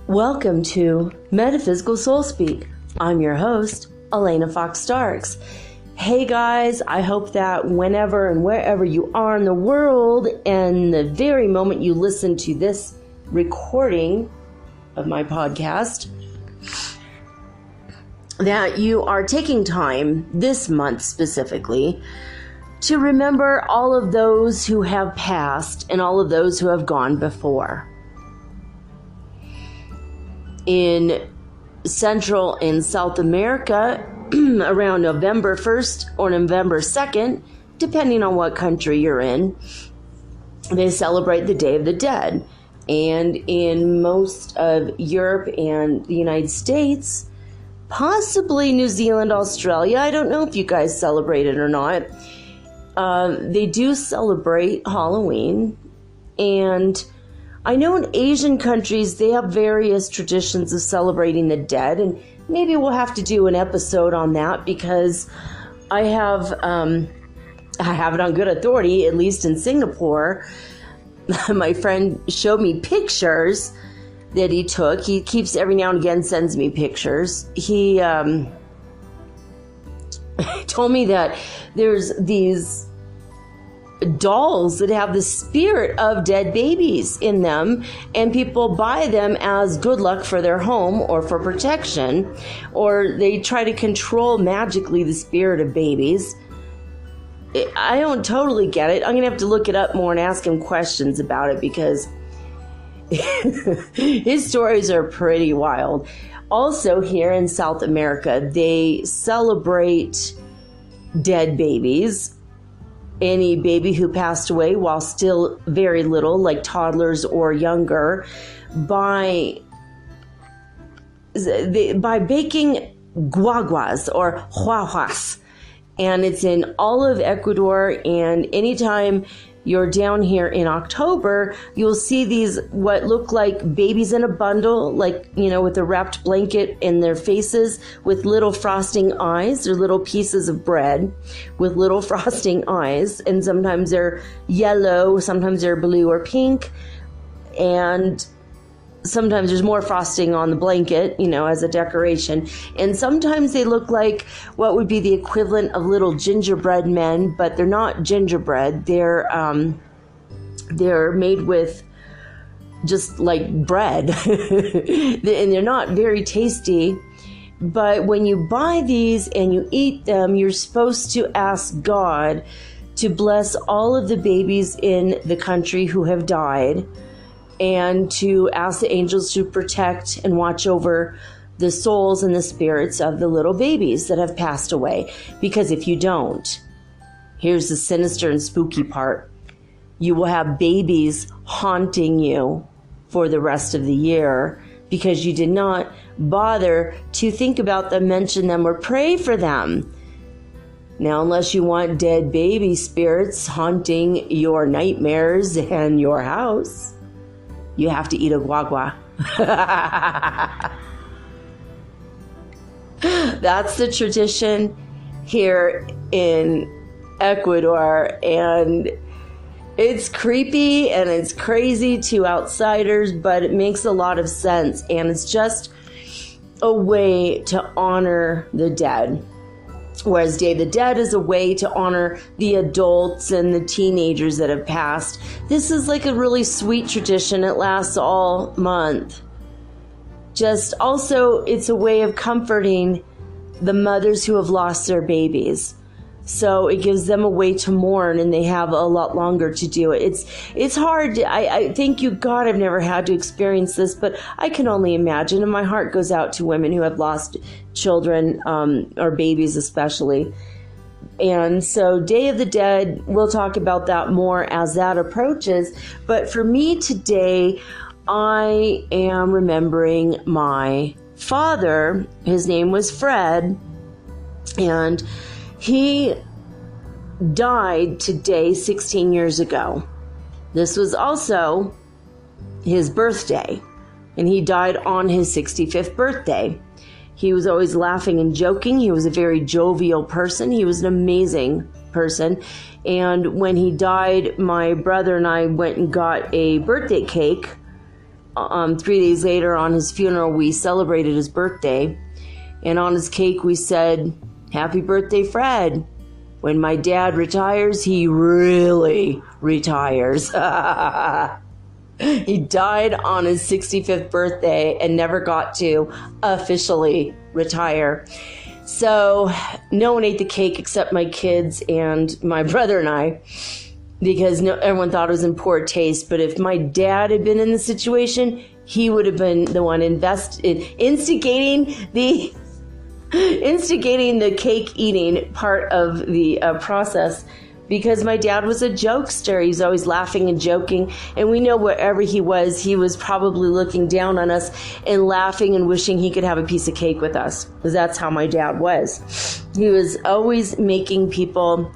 Welcome to Metaphysical Soul Speak. I'm your host, Elena Fox Starks. Hey guys, I hope that whenever and wherever you are in the world, and the very moment you listen to this recording of my podcast, that you are taking time this month specifically to remember all of those who have passed and all of those who have gone before. In Central and South America, around November 1st or November 2nd, depending on what country you're in, they celebrate the Day of the Dead. And in most of Europe and the United States, possibly New Zealand, Australia, I don't know if you guys celebrate it or not, they do celebrate Halloween. And I know in Asian countries, they have various traditions of celebrating the dead, and maybe we'll have to do an episode on that, because I have it on good authority, at least in Singapore. My friend showed me pictures that he took. He keeps every now and again sends me pictures. He told me that there's these dolls that have the spirit of dead babies in them, and people buy them as good luck for their home or for protection, or they try to control magically the spirit of babies. I don't totally get it. I'm gonna have to look it up more and ask him questions about it, because his stories are pretty wild. Also, here in South America, they celebrate dead babies. Any baby who passed away while still very little, like toddlers or younger, by baking GuaGuas or GuaGuas. And it's in all of Ecuador, and anytime you're down here in October, you'll see these what look like babies in a bundle, like, you know, with a wrapped blanket in their faces with little frosting eyes. They're little pieces of bread with little frosting eyes, and sometimes they're yellow, sometimes they're blue or pink, and sometimes there's more frosting on the blanket, you know, as a decoration. And sometimes they look like what would be the equivalent of little gingerbread men, but they're not gingerbread. They're made with just like bread, and they're not very tasty. But when you buy these and you eat them, you're supposed to ask God to bless all of the babies in the country who have died, and to ask the angels to protect and watch over the souls and the spirits of the little babies that have passed away. Because if you don't, here's the sinister and spooky part: you will have babies haunting you for the rest of the year, because you did not bother to think about them, mention them, or pray for them. Now, unless you want dead baby spirits haunting your nightmares and your house, you have to eat a guagua. That's the tradition here in Ecuador, and it's creepy and it's crazy to outsiders, but it makes a lot of sense, and it's just a way to honor the dead. Whereas Day of the Dead is a way to honor the adults and the teenagers that have passed. This is like a really sweet tradition. It lasts all month. Just also, it's a way of comforting the mothers who have lost their babies. So it gives them a way to mourn, and they have a lot longer to do it. It's hard. I thank you, God, I've never had to experience this, but I can only imagine. And my heart goes out to women who have lost children, or babies especially. And so Day of the Dead, we'll talk about that more as that approaches. But for me today, I am remembering my father. His name was Fred, and he died today 16 years ago. This was also his birthday, and he died on his 65th birthday. He was always laughing and joking. He was a very jovial person. He was an amazing person. And when he died, my brother and I went and got a birthday cake. 3 days later, on his funeral, we celebrated his birthday. And on his cake, we said, "Happy birthday, Fred. When my dad retires, he really retires." He died on his 65th birthday and never got to officially retire. So no one ate the cake except my kids and my brother and I, because everyone thought it was in poor taste. But if my dad had been in the situation, he would have been the one instigating the cake eating part of the process, because my dad was a jokester. He was always laughing and joking, and we know wherever he was probably looking down on us and laughing and wishing he could have a piece of cake with us, because that's how my dad was. He was always making people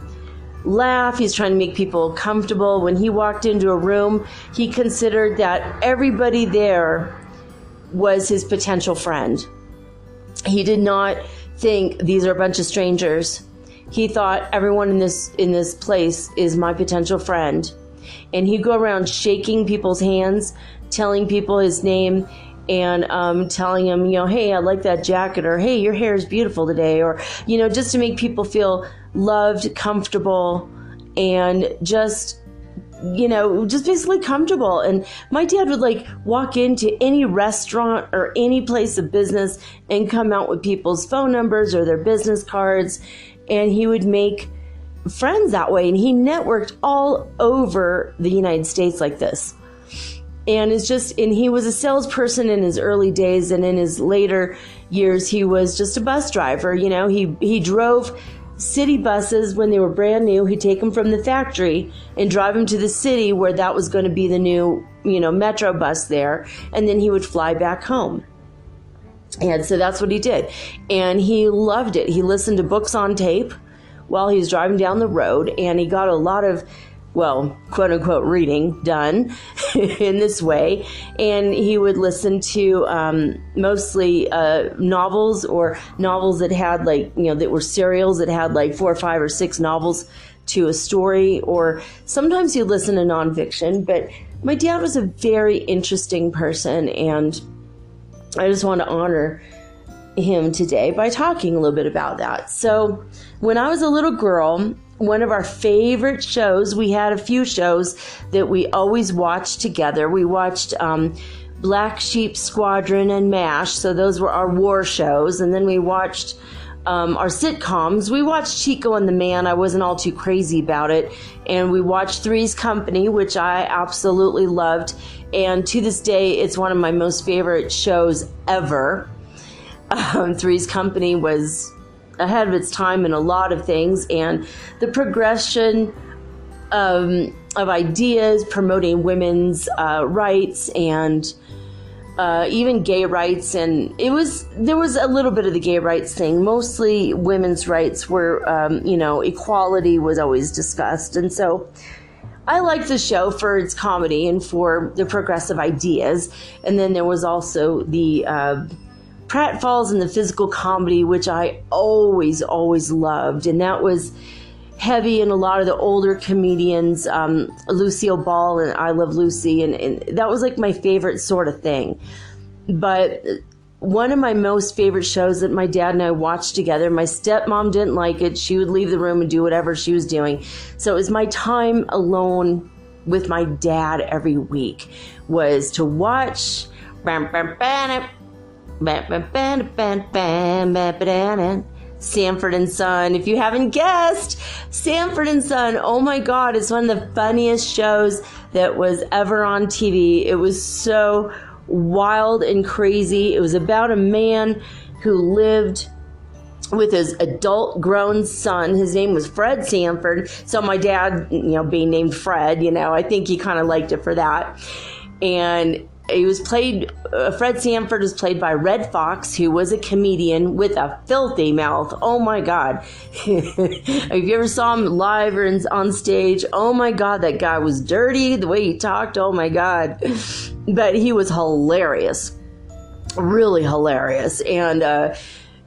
laugh. He's trying to make people comfortable. When he walked into a room, he considered that everybody there was his potential friend. He did not think these are a bunch of strangers. He thought everyone in this place is my potential friend. And he'd go around shaking people's hands, telling people his name, and telling them, "Hey, I like that jacket," or "Hey, your hair is beautiful today," or, just to make people feel loved, comfortable, and just basically comfortable. And my dad would walk into any restaurant or any place of business and come out with people's phone numbers or their business cards, and he would make friends that way. And he networked all over the United States like this. And he was a salesperson in his early days, and in his later years, he was just a bus driver. He drove city buses when they were brand new. He'd take them from the factory and drive them to the city where that was going to be the new, metro bus there. And then he would fly back home. And so that's what he did. And he loved it. He listened to books on tape while he was driving down the road, and he got a lot of, quote unquote, reading done in this way. And he would listen to mostly novels, or novels that had that were serials that had 4 or 5 or 6 novels to a story, or sometimes he'd listen to nonfiction. But my dad was a very interesting person, and I just want to honor him today by talking a little bit about that. So when I was a little girl, one of our favorite shows, we had a few shows that we always watched together. We watched Black Sheep Squadron and MASH. So those were our war shows. And then we watched our sitcoms. We watched Chico and the Man. I wasn't all too crazy about it. And we watched Three's Company, which I absolutely loved. And to this day, it's one of my most favorite shows ever. Three's Company was ahead of its time in a lot of things, and the progression of ideas promoting women's rights and even gay rights, and there was a little bit of the gay rights thing. Mostly women's rights were, equality was always discussed, and so I liked the show for its comedy and for the progressive ideas. And then there was also the pratfalls and the physical comedy, which I always loved, and that was heavy in a lot of the older comedians, Lucille Ball and I Love Lucy, and that was my favorite sort of thing. But one of my most favorite shows that my dad and I watched together, my stepmom didn't like it. She would leave the room and do whatever she was doing. So it was my time alone with my dad every week, was to watch Sanford and Son. If you haven't guessed, Sanford and Son, oh my God, it's one of the funniest shows that was ever on TV. It was so wild and crazy. It was about a man who lived with his adult grown son. His name was Fred Sanford. So my dad, being named Fred, I think he kind of liked it for that. And he was played, Fred Sanford was played by Red Fox, who was a comedian with a filthy mouth. Oh my God. If you ever saw him live or on stage, oh my God, that guy was dirty. The way he talked, oh my God. But he was hilarious. Really hilarious. And,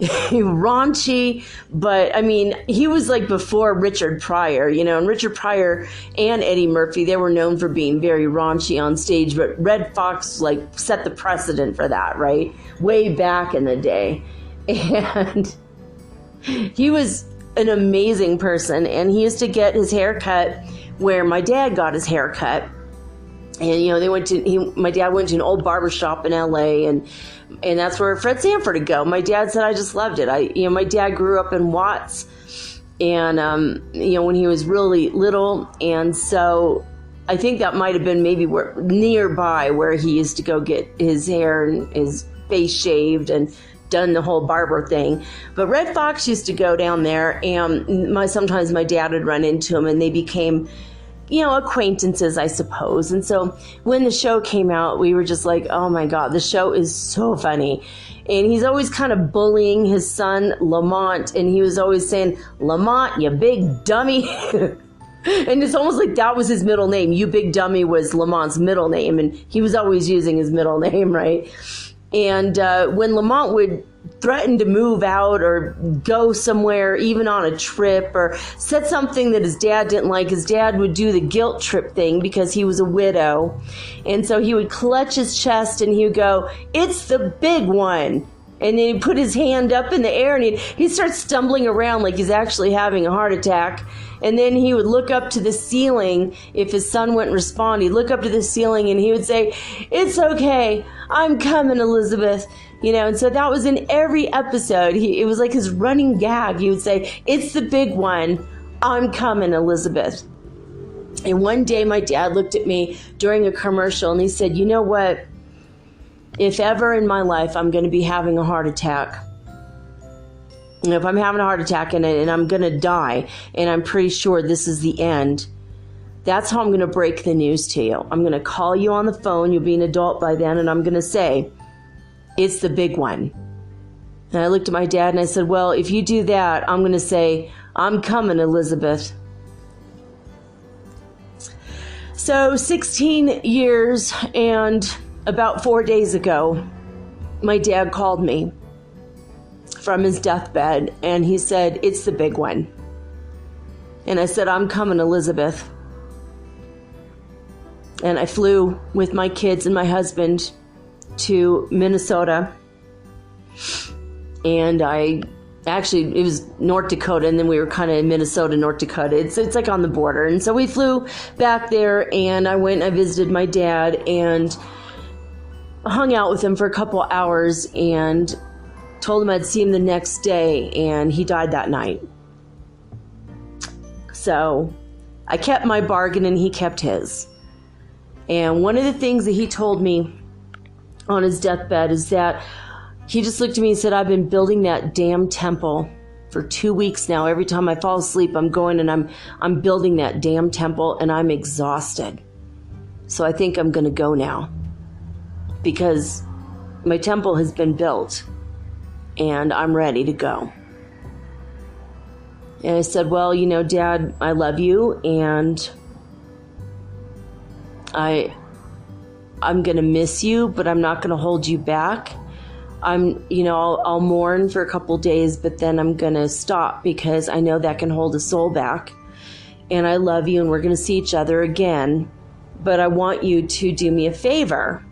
raunchy, but I mean, he was like before Richard Pryor, and Richard Pryor and Eddie Murphy, they were known for being very raunchy on stage, but Red Fox like set the precedent for that, right? Way back in the day. And he was an amazing person, and he used to get his hair cut where my dad got his hair cut. And, my dad went to an old barber shop in LA, and that's where Fred Sanford would go. My dad said, I just loved it. My dad grew up in Watts, and, when he was really little. And so I think that might have been maybe nearby where he used to go get his hair and his face shaved and done the whole barber thing. But Red Fox used to go down there, and sometimes my dad would run into him, and they became acquaintances, I suppose. And so when the show came out, we were just like, oh my God, the show is so funny. And he's always kind of bullying his son, Lamont. And he was always saying, Lamont, you big dummy. And it's almost like that was his middle name. You big dummy was Lamont's middle name. And he was always using his middle name, right? And when Lamont would threaten to move out or go somewhere, even on a trip, or said something that his dad didn't like, his dad would do the guilt trip thing because he was a widow. And so he would clutch his chest and he would go, it's the big one. And then he'd put his hand up in the air and he'd start stumbling around like he's actually having a heart attack. And then he would look up to the ceiling. If his son wouldn't respond, he'd look up to the ceiling and he would say, it's okay, I'm coming, Elizabeth. And so that was in every episode. It was like his running gag. He would say, it's the big one, I'm coming, Elizabeth. And one day my dad looked at me during a commercial and he said, you know what? If ever in my life I'm going to be having a heart attack, if I'm having a heart attack and I'm going to die, and I'm pretty sure this is the end, that's how I'm going to break the news to you. I'm going to call you on the phone. You'll be an adult by then. And I'm going to say, it's the big one. And I looked at my dad and I said, well, if you do that, I'm going to say, I'm coming, Elizabeth. So 16 years and about 4 days ago, my dad called me from his deathbed and he said, it's the big one. And I said, I'm coming, Elizabeth. And I flew with my kids and my husband to Minnesota. And it was North Dakota, and then we were kind of in Minnesota, North Dakota. It's like on the border. And so we flew back there, and I went and I visited my dad and hung out with him for a couple hours and told him I'd see him the next day, and he died that night. So I kept my bargain and he kept his. And one of the things that he told me on his deathbed is that he just looked at me and said, I've been building that damn temple for 2 weeks now. Every time I fall asleep, I'm going and I'm building that damn temple, and I'm exhausted. So I think I'm going to go now because my temple has been built and I'm ready to go. And I said, well, Dad, I love you, and I'm going to miss you, but I'm not going to hold you back. I'll mourn for a couple days, but then I'm going to stop because I know that can hold a soul back. And I love you, and we're going to see each other again. But I want you to do me a favor.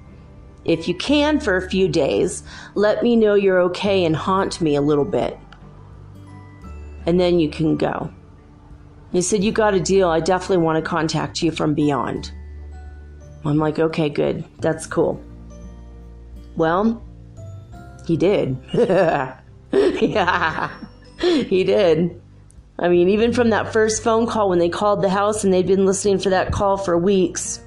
If you can, for a few days, let me know you're okay and haunt me a little bit. And then you can go. He said, you got a deal. I definitely want to contact you from beyond. I'm like, okay, good. That's cool. Well, he did. Yeah. He did. I mean, even from that first phone call when they called the house, and they'd been listening for that call for weeks,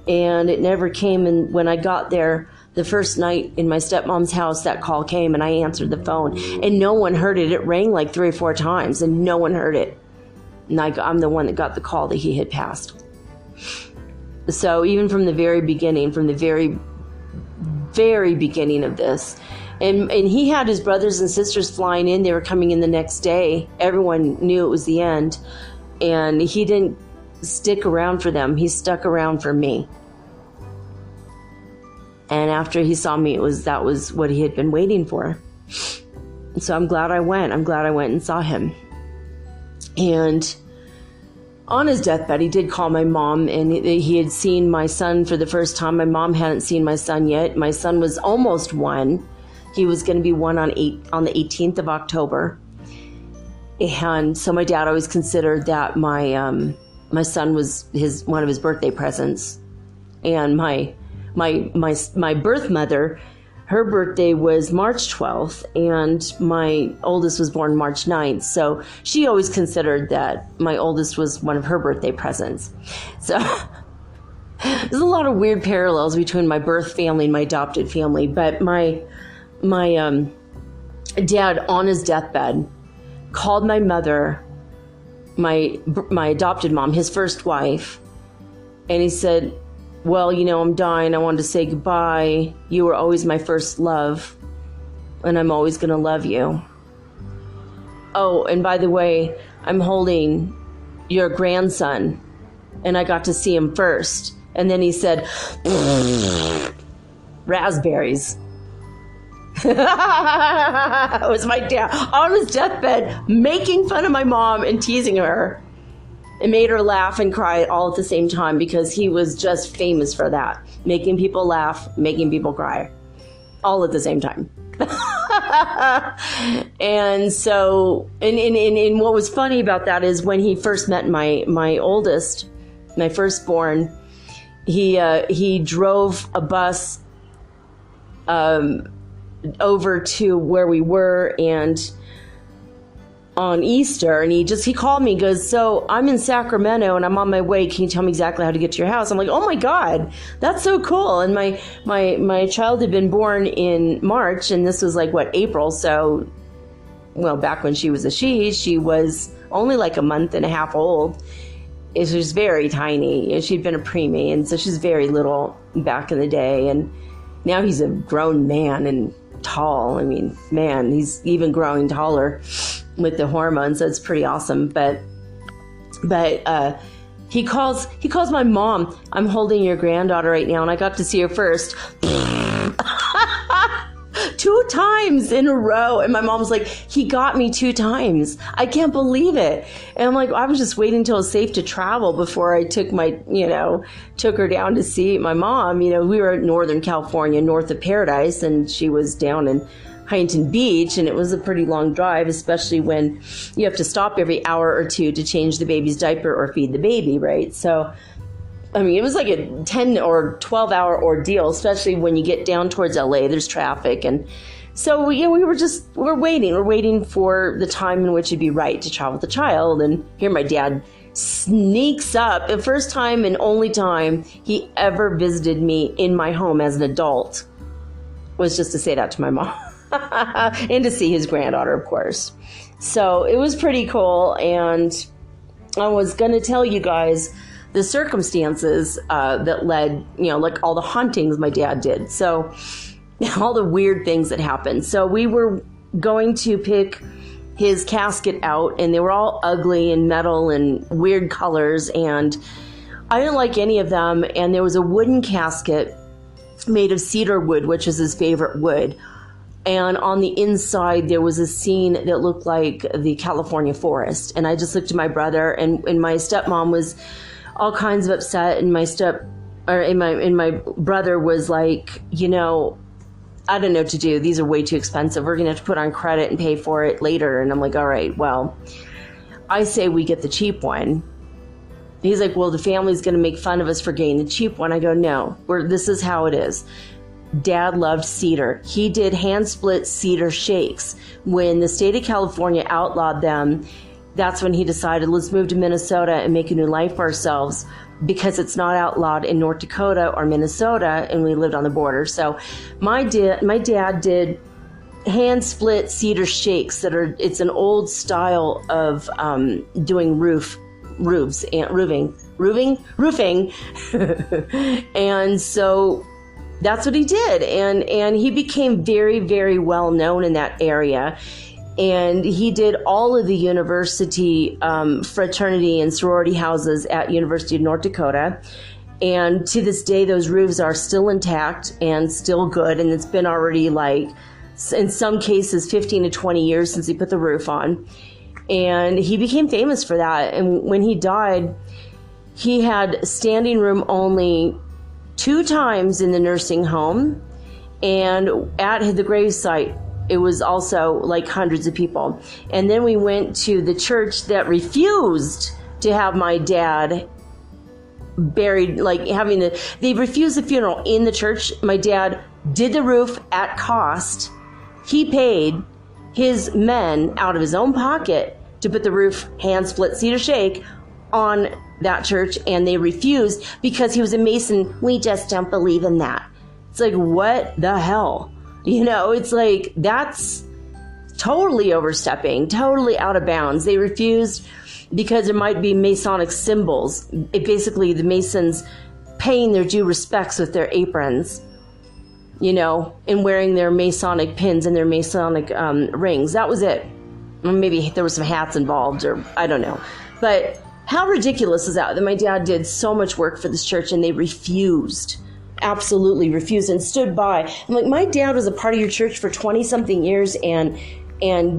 and it never came. And when I got there the first night in my stepmom's house, that call came, and I answered the phone, and no one heard it. It rang like 3 or 4 times, and no one heard it. And I'm the one that got the call that he had passed. So even from the very beginning, from the very, very beginning of this, and he had his brothers and sisters flying in. They were coming in the next day. Everyone knew it was the end, and he didn't stick around for them. He stuck around for me. And after he saw me, that was what he had been waiting for. So I'm glad I went. I'm glad I went and saw him. And on his deathbed, he did call my mom, and he had seen my son for the first time. My mom hadn't seen my son yet. My son was almost 1. He was going to be 1 on the 18th of October. And so my dad always considered that my son was one of his birthday presents. And my birth mother, her birthday was March 12th, and my oldest was born March 9th. So she always considered that my oldest was one of her birthday presents. So there's a lot of weird parallels between my birth family and my adopted family. But my dad, on his deathbed, called my mother, my adopted mom, his first wife, and he said, well, I'm dying. I wanted to say goodbye. You were always my first love, and I'm always going to love you. Oh, and by the way, I'm holding your grandson, and I got to see him first. And then he said, raspberries. It was my dad on his deathbed making fun of my mom and teasing her. It made her laugh and cry all at the same time, because he was just famous for that. Making people laugh, making people cry, all at the same time. And so, and what was funny about that is when he first met my oldest, my firstborn, he drove a bus over to where we were, and on Easter, and he called me and goes, so I'm in Sacramento and I'm on my way. Can you tell me exactly how to get to your house? I'm like, oh my God, that's so cool. And my child had been born in March, and this was like, April. So, well, back when she was she was only like a month and a half old. She was very tiny. She'd been a preemie, and so she's very little back in the day. And now he's a grown man and tall. I mean, man, he's even growing taller with the hormones. So it's pretty awesome. But he calls my mom. I'm holding your granddaughter right now, and I got to see her first 2 times in a row. And my mom's like, he got me 2 times. I can't believe it. And I'm like, I was just waiting until it was safe to travel before I took her down to see my mom. We were in Northern California, north of Paradise, and she was down in Huntington Beach, and it was a pretty long drive, especially when you have to stop every hour or 2 to change the baby's diaper or feed the baby, right? So, I mean, it was like a 10 or 12-hour ordeal, especially when you get down towards LA. There's traffic, and so we're waiting for the time in which it'd be right to travel with the child. And here my dad sneaks up, the first time and only time he ever visited me in my home as an adult was just to say that to my mom. And to see his granddaughter, of course. So it was pretty cool. And I was going to tell you guys the circumstances that led, like all the hauntings my dad did. So all the weird things that happened. So we were going to pick his casket out, and they were all ugly and metal and weird colors. And I didn't like any of them. And there was a wooden casket made of cedar wood, which is his favorite wood. And on the inside, there was a scene that looked like the California forest. And I just looked at my brother, and my stepmom was all kinds of upset. And my brother was like, I don't know what to do. These are way too expensive. We're going to have to put on credit and pay for it later. And I'm like, all right, well, I say we get the cheap one. He's like, well, the family's going to make fun of us for getting the cheap one. I go, no, this is how it is. Dad loved cedar. He did hand split cedar shakes. When the state of California outlawed them, that's when he decided, let's move to Minnesota and make a new life for ourselves, because it's not outlawed in North Dakota or Minnesota, and we lived on the border. So my dad did hand split cedar shakes it's an old style of doing roofing. And so that's what he did. And he became very, very well known in that area. And he did all of the university fraternity and sorority houses at University of North Dakota. And to this day, those roofs are still intact and still good. And it's been already, like, in some cases, 15 to 20 years since he put the roof on. And he became famous for that. And when he died, he had standing room only 2 times in the nursing home. And at the gravesite, it was also like hundreds of people. And then we went to the church that refused to have my dad buried, like they refused the funeral in the church. My dad did the roof at cost. He paid his men out of his own pocket to put the roof hand split cedar shake on that church, and they refused because he was a Mason. We just don't believe in that. It's like, what the hell? It's like, that's totally overstepping, totally out of bounds. They refused because there might be Masonic symbols. Basically, the Masons paying their due respects with their aprons, and wearing their Masonic pins and their Masonic rings. That was it. Maybe there were some hats involved, or I don't know. But how ridiculous is that my dad did so much work for this church and they refused. Absolutely refused and stood by. I'm like, my dad was a part of your church for 20-something years and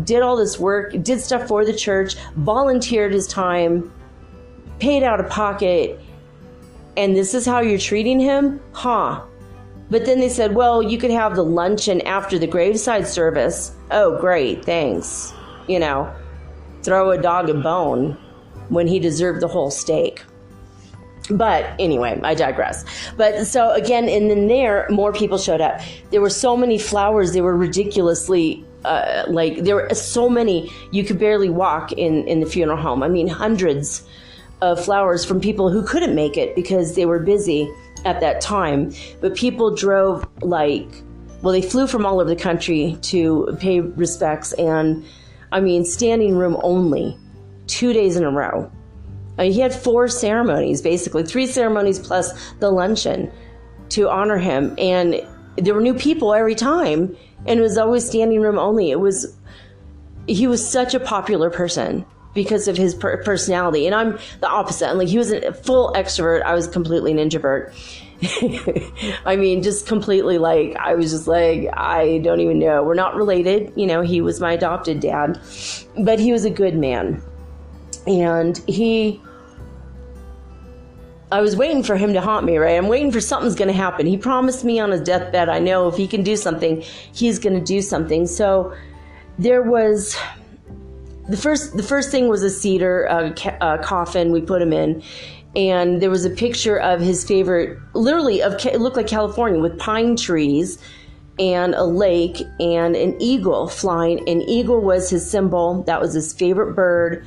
did all this work, did stuff for the church, volunteered his time, paid out of pocket, and this is how you're treating him? Huh. But then they said, well, you could have the luncheon after the graveside service. Oh, great, thanks. Throw a dog a bone when he deserved the whole steak. But anyway, I digress. But so again, and then more people showed up. There were so many flowers. They were ridiculously, there were so many, you could barely walk in the funeral home. I mean, hundreds of flowers from people who couldn't make it because they were busy at that time. But people drove they flew from all over the country to pay respects. And I mean, standing room only, 2 days in a row. He had 4 ceremonies, basically 3 ceremonies plus the luncheon to honor him. And there were new people every time, and it was always standing room only. He was such a popular person because of his personality. And I'm the opposite. I'm he was a full extrovert. I was completely an introvert. I mean, just completely I was just I don't even know. We're not related. He was my adopted dad, but he was a good man. And I was waiting for him to haunt me, right? I'm waiting for something's going to happen. He promised me on his deathbed, I know if he can do something, he's going to do something. So there was, the first thing was a cedar coffin we put him in. And there was a picture of his favorite, literally, it looked like California with pine trees and a lake and an eagle flying. An eagle was his symbol. That was his favorite bird.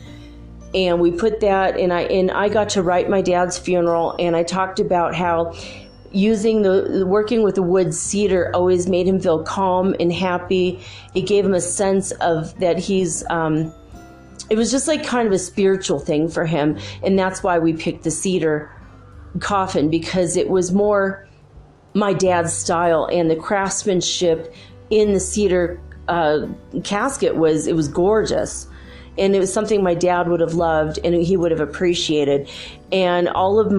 And we put that, and I got to write my dad's funeral, and I talked about how working with the wood cedar always made him feel calm and happy. It gave him a sense of that it was just kind of a spiritual thing for him. And that's why we picked the cedar coffin, because it was more my dad's style, and the craftsmanship in the cedar casket was gorgeous. And it was something my dad would have loved and he would have appreciated. And all of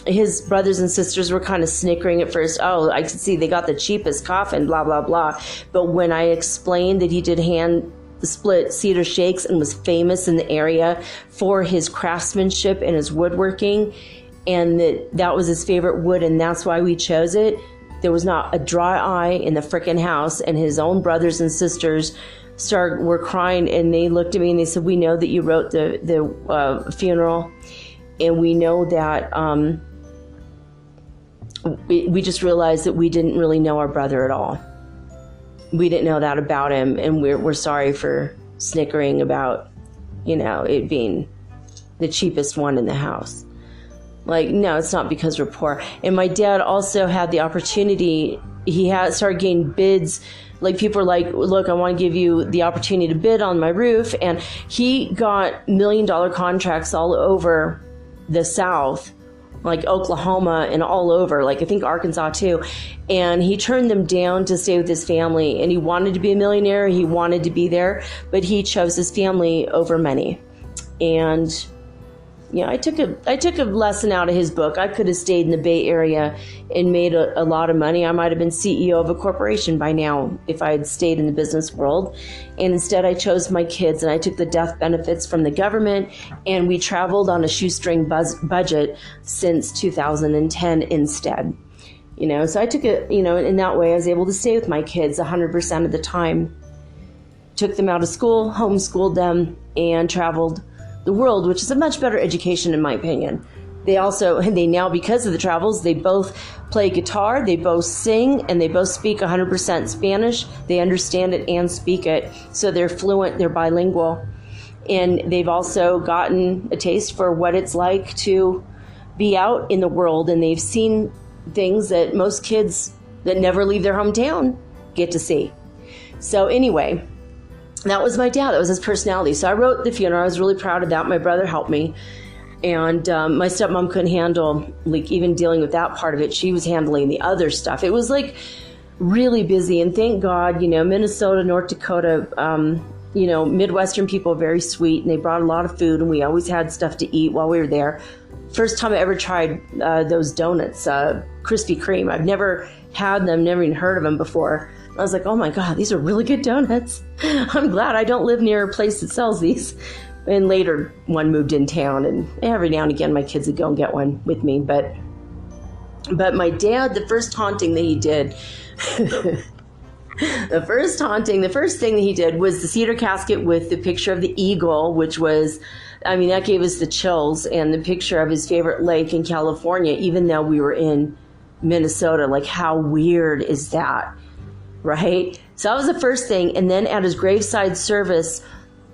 his brothers and sisters were kind of snickering at first. Oh, I could see they got the cheapest coffin, blah, blah, blah. But when I explained that he did hand split cedar shakes and was famous in the area for his craftsmanship and his woodworking, and that was his favorite wood, and that's why we chose it, there was not a dry eye in the frickin' house. And his own brothers and sisters were crying, and they looked at me and they said, we know that you wrote the funeral, and we know that we just realized that we didn't really know our brother at all. We didn't know that about him, and we're sorry for snickering about, it being the cheapest one in the house. Like, no, it's not because we're poor. And my dad also had the opportunity, started getting bids. Like, people were like, look, I want to give you the opportunity to bid on my roof. And he got $1 million contracts all over the South, like Oklahoma and all over, like I think Arkansas too. And he turned them down to stay with his family. And he wanted to be a millionaire. He wanted to be there, but he chose his family over money. And I took a lesson out of his book. I could have stayed in the Bay Area and made a lot of money. I might have been CEO of a corporation by now if I had stayed in the business world. And instead I chose my kids, and I took the death benefits from the government, and we traveled on a shoestring budget since 2010 instead. So I took it, in that way I was able to stay with my kids 100% of the time. Took them out of school, homeschooled them, and traveled the world, which is a much better education in my opinion. They now, because of the travels, they both play guitar, they both sing, and they both speak 100% Spanish. They understand it and speak it. So they're fluent, they're bilingual. And they've also gotten a taste for what it's like to be out in the world, and they've seen things that most kids that never leave their hometown get to see. So anyway, that was my dad. That was his personality. So I wrote the funeral. I was really proud of that. My brother helped me. And my stepmom couldn't handle, like, even dealing with that part of it. She was handling the other stuff. It was, like, really busy. And thank God, Minnesota, North Dakota, Midwestern people are very sweet. And they brought a lot of food. And we always had stuff to eat while we were there. First time I ever tried those donuts, Krispy Kreme. I've never had them, never even heard of them before. I was like, oh my God, these are really good donuts. I'm glad I don't live near a place that sells these. And later, one moved in town, and every now and again, my kids would go and get one with me. But my dad, the first haunting that he did, the first thing that he did was the cedar casket with the picture of the eagle, which was, that gave us the chills, and the picture of his favorite lake in California, even though we were in Minnesota. Like, how weird is that? Right? So that was the first thing. And then at his graveside service,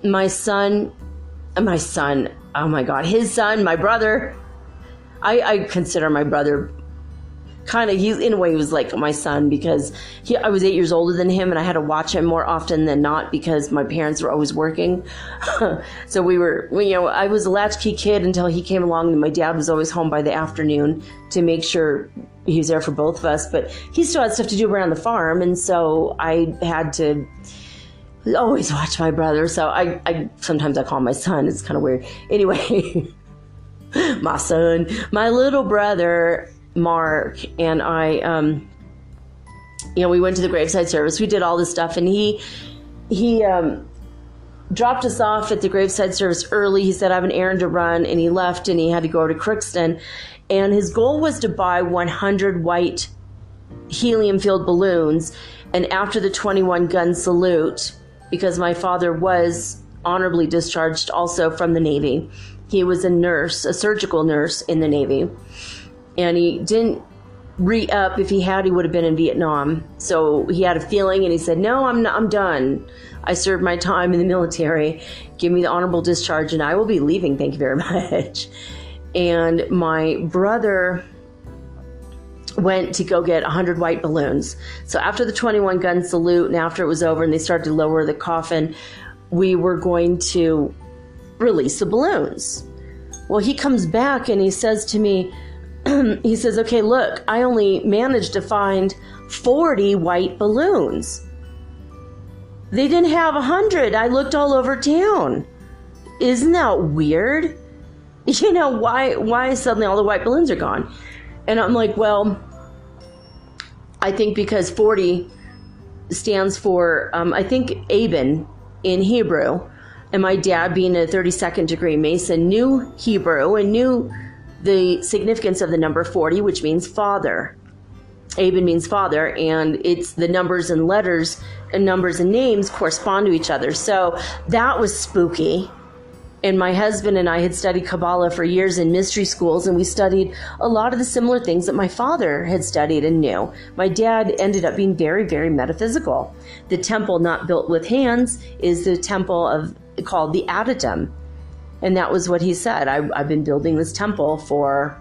my son, oh my God, his son, my brother, I consider my brother kind of, in a way, he was like my son, because I was 8 years older than him, and I had to watch him more often than not because my parents were always working. So I was a latchkey kid until he came along, and my dad was always home by the afternoon to make sure he was there for both of us. But he still had stuff to do around the farm, and so I had to always watch my brother. So I sometimes I call him my son. It's kind of weird. Anyway, my son, my little brother Mark, and I, we went to the graveside service. We did all this stuff, and he dropped us off at the graveside service early. He said, I have an errand to run, and he left, and he had to go to Crookston. And his goal was to buy 100 white helium-filled balloons. And after the 21-gun salute, because my father was honorably discharged also from the Navy, he was a nurse, a surgical nurse in the Navy. And he didn't re-up. If he had, he would have been in Vietnam. So he had a feeling, and he said, no, I'm done. I served my time in the military. Give me the honorable discharge, and I will be leaving. Thank you very much. And my brother went to go get 100 white balloons. So after the 21-gun salute, and after it was over and they started to lower the coffin, we were going to release the balloons. Well, he comes back and he says to me, he says, okay, look, I only managed to find 40 white balloons. They didn't have 100. I looked all over town. Isn't that weird? Why suddenly all the white balloons are gone? And I'm like, well, I think because 40 stands for, I think Aben in Hebrew. And my dad, being a 32nd degree Mason, knew Hebrew and knew the significance of the number 40, which means father. Aben means father, and it's the numbers and letters and numbers and names correspond to each other. So that was spooky. And my husband and I had studied Kabbalah for years in mystery schools, and we studied a lot of the similar things that my father had studied and knew. My dad ended up being very, very metaphysical. The temple not built with hands is the temple called the Adytum. And that was what he said. I've been building this temple for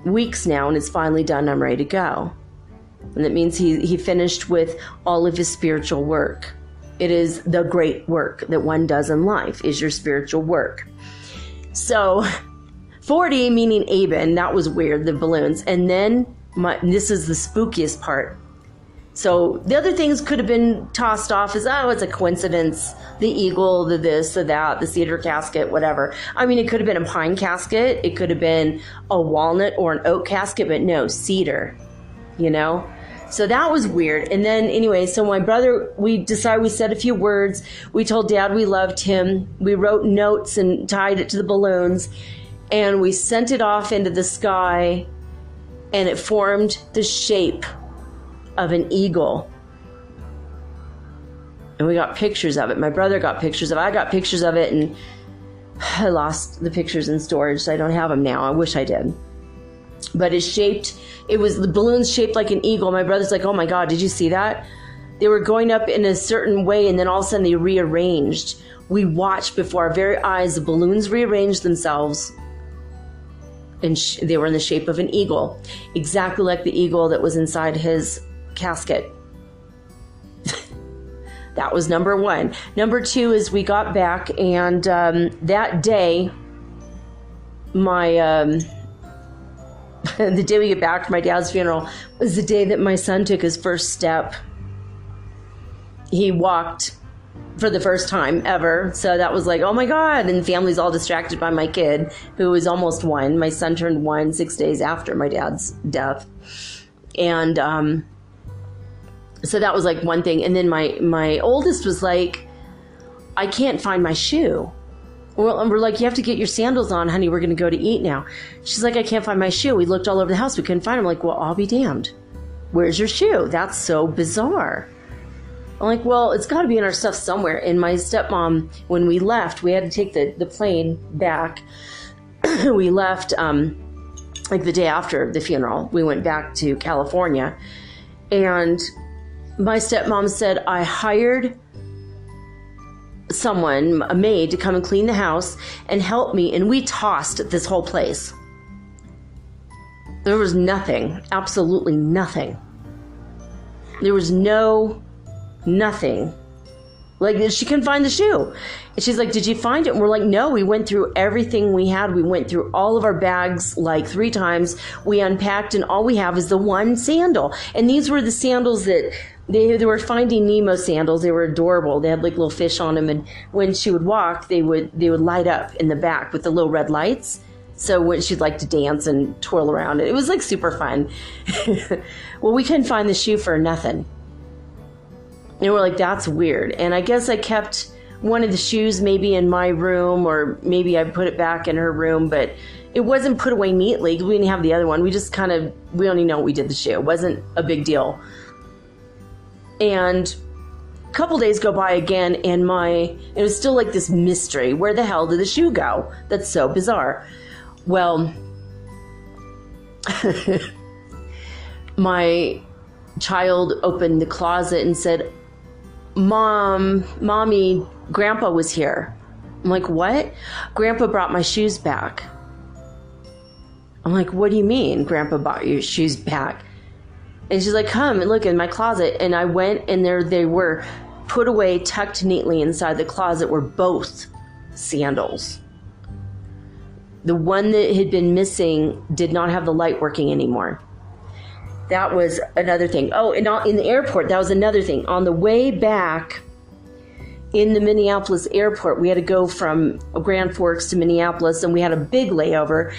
weeks now, and it's finally done. I'm ready to go. And that means he finished with all of his spiritual work. It is the great work that one does in life, is your spiritual work. So 40 meaning Aben, that was weird, the balloons. And then this is the spookiest part. So the other things could have been tossed off as, oh, it's a coincidence. The eagle, the this, the that, the cedar casket, whatever. I mean, it could have been a pine casket. It could have been a walnut or an oak casket, but no, cedar, you know? So that was weird. And then anyway, so my brother, we said a few words. We told Dad we loved him. We wrote notes and tied it to the balloons. And we sent it off into the sky. And it formed the shape of an eagle. And we got pictures of it. My brother got pictures of it. I got pictures of it. And I lost the pictures in storage, so I don't have them now. I wish I did. But the balloons shaped like an eagle. My brother's like, oh my God, did you see that? They were going up in a certain way, and then all of a sudden they rearranged. We watched before our very eyes, the balloons rearranged themselves, and they were in the shape of an eagle, exactly like the eagle that was inside his casket. That was number one. Number two is we got back, and that day, the day we get back from my dad's funeral was the day that my son took his first step. He walked for the first time ever. So that was like, oh my God. And the family's all distracted by my kid, who was almost 1. My son turned 1 6 days after my dad's death. And so that was like one thing. And then my oldest was like, I can't find my shoe. Well, and we're like, you have to get your sandals on, honey. We're going to go to eat now. She's like, I can't find my shoe. We looked all over the house. We couldn't find it. I'm like, well, I'll be damned. Where's your shoe? That's so bizarre. I'm like, well, it's got to be in our stuff somewhere. And my stepmom, when we left, we had to take the plane back. We left like the day after the funeral. We went back to California. And my stepmom said, I hired someone, a maid, to come and clean the house and help me, and we tossed this whole place. There was nothing, absolutely nothing. There was nothing. Like, she couldn't find the shoe. And she's like, did you find it? And we're like, no, we went through everything we had. We went through all of our bags like 3 times. We unpacked, and all we have is the one sandal. And these were the sandals that they were Finding Nemo sandals. They were adorable. They had like little fish on them. And when she would walk, they would light up in the back with the little red lights. So when she'd like to dance and twirl around, it was like super fun. Well, we couldn't find the shoe for nothing. And we're like, that's weird. And I guess I kept one of the shoes maybe in my room, or maybe I put it back in her room, but it wasn't put away neatly. We didn't have the other one. We just we don't even know what we did with the shoe. It wasn't a big deal. And a couple days go by again, and it was still like this mystery. Where the hell did the shoe go? That's so bizarre. Well, my child opened the closet and said, Mommy, Grandpa was here. I'm like, what? Grandpa brought my shoes back. I'm like, what do you mean Grandpa brought your shoes back? And she's like, come and look in my closet. And I went, and there they were, put away, tucked neatly inside the closet, were both sandals. The one that had been missing did not have the light working anymore. That was another thing. Oh, and in the airport, that was another thing. On the way back in the Minneapolis airport, we had to go from Grand Forks to Minneapolis, and we had a big layover.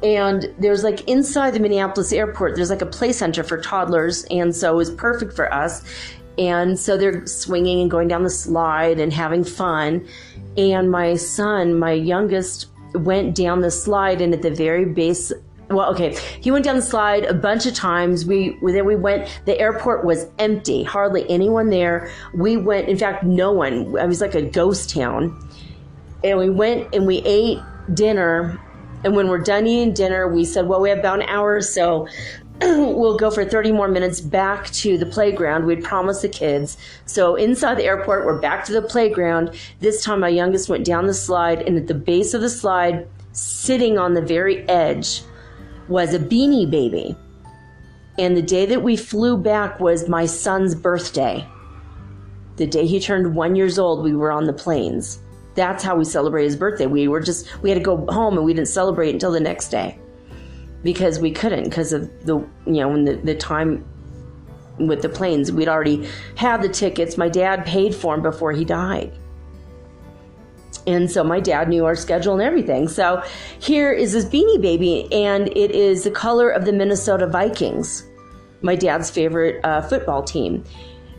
And there's like inside the Minneapolis airport, there's like a play center for toddlers. And so it was perfect for us. And so they're swinging and going down the slide and having fun. And my son, my youngest, went down the slide, and at the very base, well, okay, he went down the slide a bunch of times. Then we went, the airport was empty, hardly anyone there. We went, in fact, no one. It was like a ghost town. And we went and we ate dinner. And when we're done eating dinner, we said, well, we have about an hour, so we'll go for 30 more minutes back to the playground. We'd promised the kids. So inside the airport, we're back to the playground. This time, my youngest went down the slide, and at the base of the slide, sitting on the very edge, was a Beanie Baby. And the day that we flew back was my son's birthday. The day he turned 1 year old, we were on the planes. That's how we celebrated his birthday. We had to go home, and we didn't celebrate until the next day because we couldn't, because of the time with the planes. We'd already had the tickets. My dad paid for them before he died. And so my dad knew our schedule and everything. So here is this Beanie Baby, and it is the color of the Minnesota Vikings, my dad's favorite football team.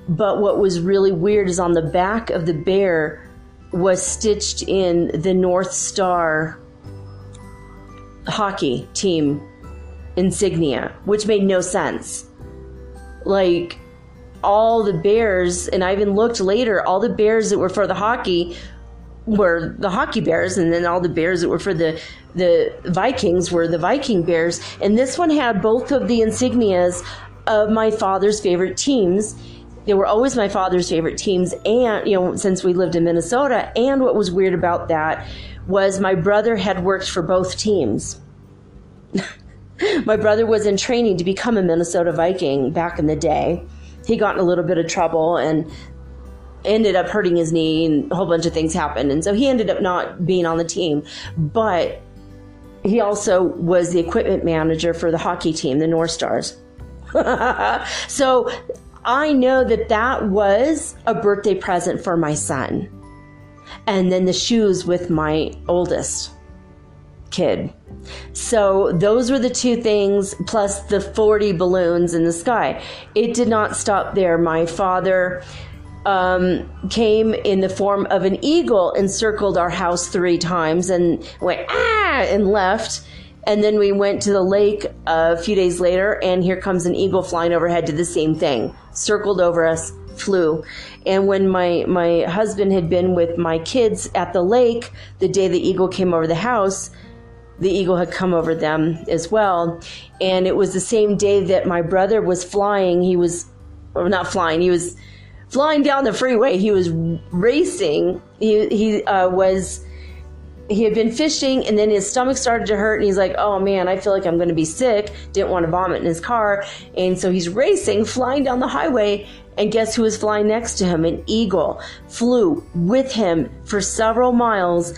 But what was really weird is on the back of the bear was stitched in the North Star hockey team insignia, which made no sense. Like, all the bears, and I even looked later, all the bears that were for the hockey were the hockey bears, and then all the bears that were for the Vikings were the Viking bears. And this one had both of the insignias of my father's favorite teams. They were always my father's favorite teams, and since we lived in Minnesota. And what was weird about that was my brother had worked for both teams. My brother was in training to become a Minnesota Viking back in the day. He got in a little bit of trouble and ended up hurting his knee, and a whole bunch of things happened. And so he ended up not being on the team. But he also was the equipment manager for the hockey team, the North Stars. So I know that was a birthday present for my son. And then the shoes with my oldest kid. So those were the two things, plus the 40 balloons in the sky. It did not stop there. My father came in the form of an eagle and circled our house 3 times and went, ah, and left. And then we went to the lake a few days later, and here comes an eagle flying overhead, did the same thing, circled over us, flew. And when my husband had been with my kids at the lake, the day the eagle came over the house, the eagle had come over them as well. And it was the same day that my brother was flying. He was flying down the freeway. He was racing. He had been fishing, and then his stomach started to hurt, and he's like, oh man, I feel like I'm going to be sick. Didn't want to vomit in his car. And so he's racing, flying down the highway, and guess who was flying next to him? An eagle flew with him for several miles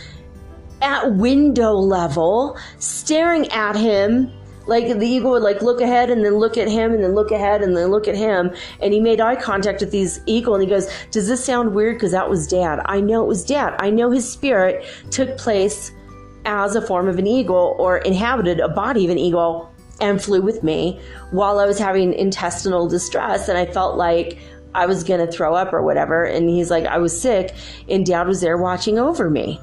at window level, staring at him. Like, the eagle would look ahead and then look at him and then look ahead and then look at him. And he made eye contact with this eagle, and he goes, does this sound weird? Because that was Dad. I know it was Dad. I know his spirit took place as a form of an eagle, or inhabited a body of an eagle, and flew with me while I was having intestinal distress. And I felt like I was going to throw up or whatever. And he's like, I was sick, and Dad was there watching over me.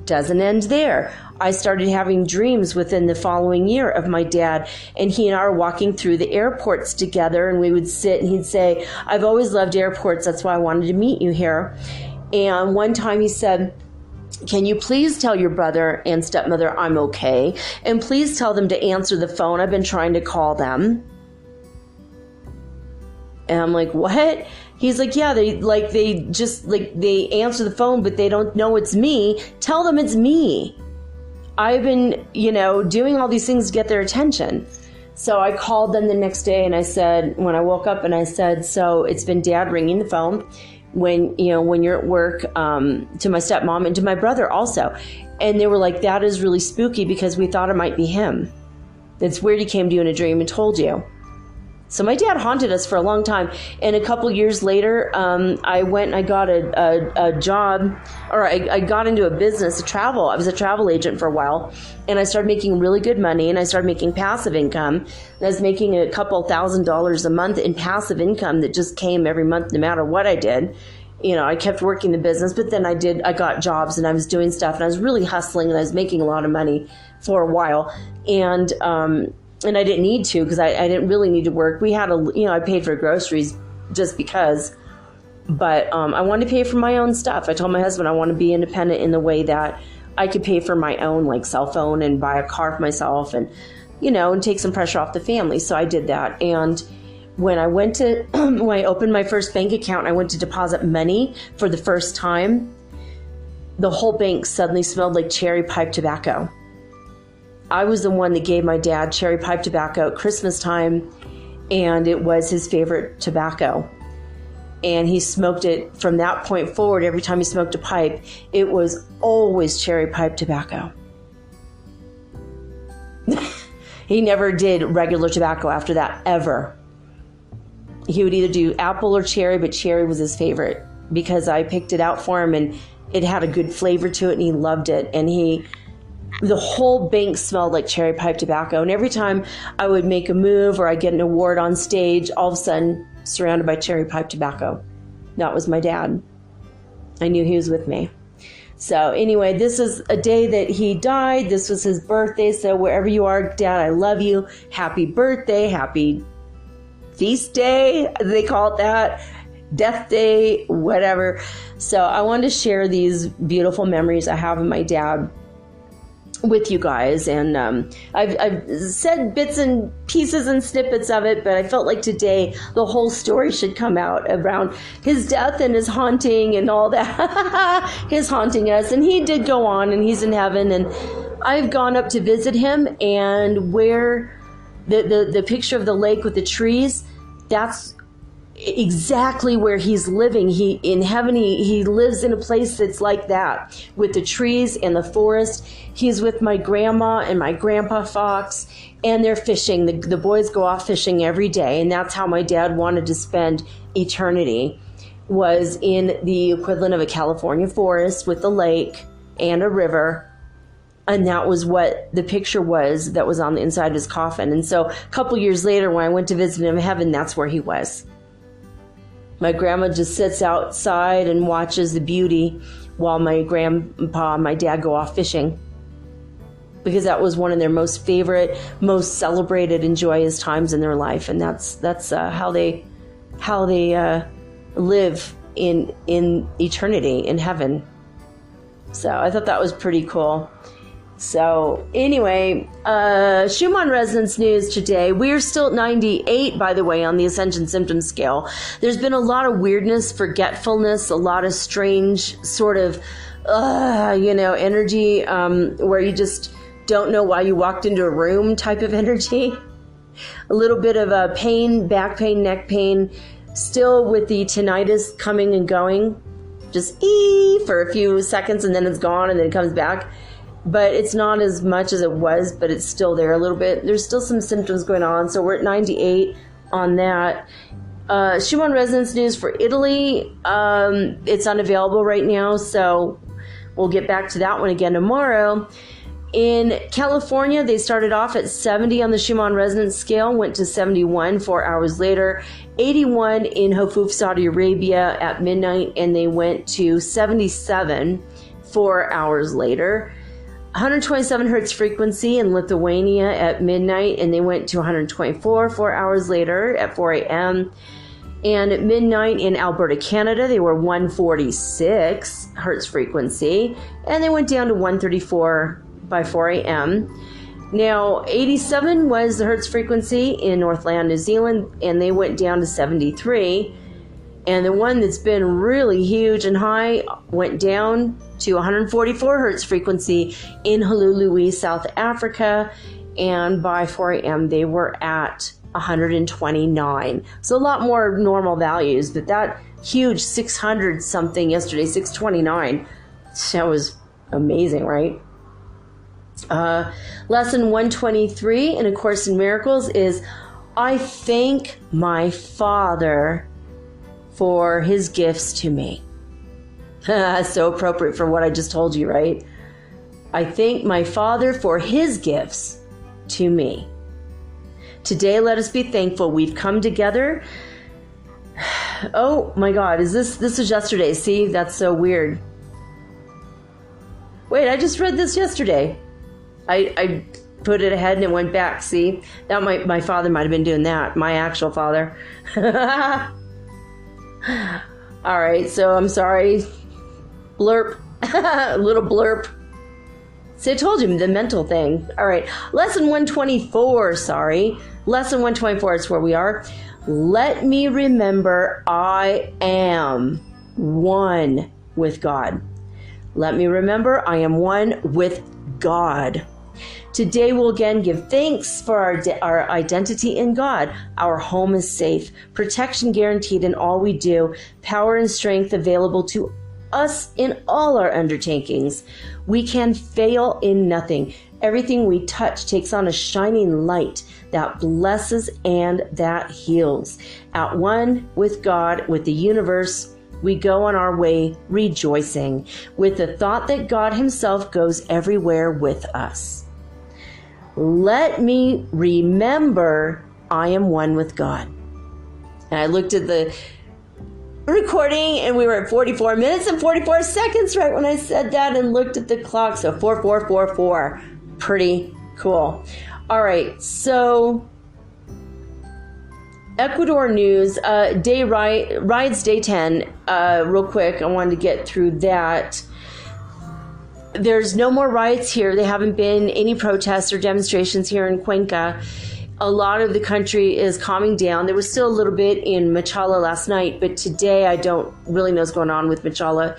Doesn't end there. I started having dreams within the following year of my dad, and he and I were walking through the airports together, and we would sit, and he'd say, I've always loved airports. That's why I wanted to meet you here. And one time he said, can you please tell your brother and stepmother I'm okay? And please tell them to answer the phone. I've been trying to call them. And I'm like, what? He's like, yeah, they answer the phone, but they don't know it's me. Tell them it's me. I've been, doing all these things to get their attention. So I called them the next day, and I said, when I woke up, and I said, so it's been Dad ringing the phone when you're at work, to my stepmom and to my brother also. And they were like, that is really spooky, because we thought it might be him. It's weird he came to you in a dream and told you. So my dad haunted us for a long time. And a couple years later, I went and I got a job, or I got into a business, travel. I was a travel agent for a while, and I started making really good money, and I started making passive income. And I was making a couple $1,000s a month in passive income that just came every month, no matter what I did. I kept working the business, but then I got jobs, and I was doing stuff, and I was really hustling, and I was making a lot of money for a while. And I didn't need to, because I didn't really need to work. We had I paid for groceries just because. But I wanted to pay for my own stuff. I told my husband I want to be independent in the way that I could pay for my own like cell phone and buy a car for myself and, and take some pressure off the family. So I did that. And when I went to, when I opened my first bank account, I went to deposit money for the first time. The whole bank suddenly smelled like cherry pipe tobacco. I was the one that gave my dad cherry pipe tobacco at Christmas time, and it was his favorite tobacco. And he smoked it from that point forward. Every time he smoked a pipe, it was always cherry pipe tobacco. He never did regular tobacco after that, ever. He would either do apple or cherry, but cherry was his favorite because I picked it out for him and it had a good flavor to it and he loved it. And the whole bank smelled like cherry pipe tobacco. And every time I would make a move or I get an award on stage, all of a sudden surrounded by cherry pipe tobacco. That was my dad. I knew he was with me. So anyway, this is a day that he died. This was his birthday. So wherever you are, Dad, I love you. Happy birthday. Happy feast day. They call it that. Death day, whatever. So I wanted to share these beautiful memories I have of my dad with you guys. And I've said bits and pieces and snippets of it, but I felt like today the whole story should come out around his death and his haunting and all that. His haunting us. And he did go on and he's in heaven. And I've gone up to visit him, and where the picture of the lake with the trees, that's exactly where he's living. In heaven, he lives in a place that's like that, with the trees and the forest. He's with my grandma and my grandpa Fox, and they're fishing. The boys go off fishing every day, and that's how my dad wanted to spend eternity, was in the equivalent of a California forest with the lake and a river. And that was what the picture was that was on the inside of his coffin. And so a couple years later, when I went to visit him in heaven, that's where he was. My grandma just sits outside and watches the beauty while my grandpa and my dad go off fishing, because that was one of their most favorite, most celebrated and joyous times in their life. And that's how they live in eternity in heaven. So I thought that was pretty cool. So anyway, Schumann Resonance news today. We're still at 98, by the way, on the Ascension Symptom Scale. There's been a lot of weirdness, forgetfulness, a lot of strange sort of, energy, where you just don't know why you walked into a room type of energy. A little bit of pain, back pain, neck pain, still with the tinnitus coming and going. Just for a few seconds and then it's gone and then it comes back. But it's not as much as it was, but it's still there a little bit. There's still some symptoms going on. So we're at 98 on that. Schumann Resonance news for Italy. It's unavailable right now, so we'll get back to that one again tomorrow. In California, they started off at 70 on the Schumann Resonance scale, went to 71 4 hours later, 81 in Hafuf, Saudi Arabia at midnight, and they went to 77 4 hours later. 127 hertz frequency in Lithuania at midnight, and they went to 124 4 hours later at 4 a.m. And at midnight in Alberta, Canada, they were 146 hertz frequency, and they went down to 134 by 4 a.m. Now, 87 was the hertz frequency in Northland, New Zealand, and they went down to 73. And the one that's been really huge and high went down to 144 hertz frequency in Hulului, South Africa. And by 4 a.m., they were at 129. So a lot more normal values, but that huge 600 something yesterday, 629, that was amazing, right? Lesson 123 in A Course in Miracles is, I thank my Father for his gifts to me. So appropriate for what I just told you, right? I thank my Father for his gifts to me. Today, let us be thankful we've come together. Oh my God, this was yesterday. See, that's so weird. Wait, I just read this yesterday. I put it ahead and it went back. See, that my father might have been doing that. My actual father. All right, so I'm sorry. Blurp. A little blurp. See, I told you the mental thing. All right, lesson 124, sorry. Lesson 124 is where we are. Let me remember I am one with God. Let me remember I am one with God. Today we'll again give thanks for our identity in God. Our home is safe, protection guaranteed in all we do, power and strength available to us in all our undertakings. We can fail in nothing. Everything we touch takes on a shining light that blesses and that heals. At one with God, with the universe, we go on our way rejoicing with the thought that God himself goes everywhere with us. Let me remember I am one with God. And I looked at the recording and we were at 44 minutes and 44 seconds right when I said that, and looked at the clock. So 4444. Pretty cool. All right. So Ecuador news, riots day 10. Real quick, I wanted to get through that. There's no more riots here. There haven't been any protests or demonstrations here in Cuenca. A lot of the country is calming down. There was still a little bit in Machala last night, but today I don't really know what's going on with Machala.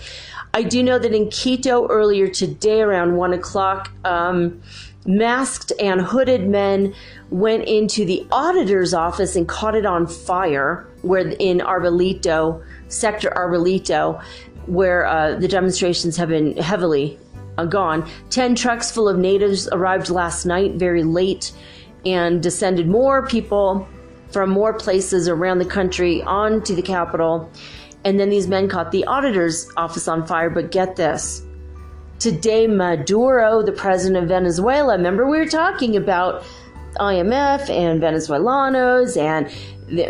I do know that in Quito earlier today around 1 o'clock, masked and hooded men went into the auditor's office and caught it on fire, where in Arbolito, Sector Arbolito, where the demonstrations have been heavily gone. 10 trucks full of natives arrived last night very late and descended more people from more places around the country onto the capital. And then these men caught the auditor's office on fire. But get this. Today, Maduro, the president of Venezuela, remember we were talking about IMF and Venezuelanos and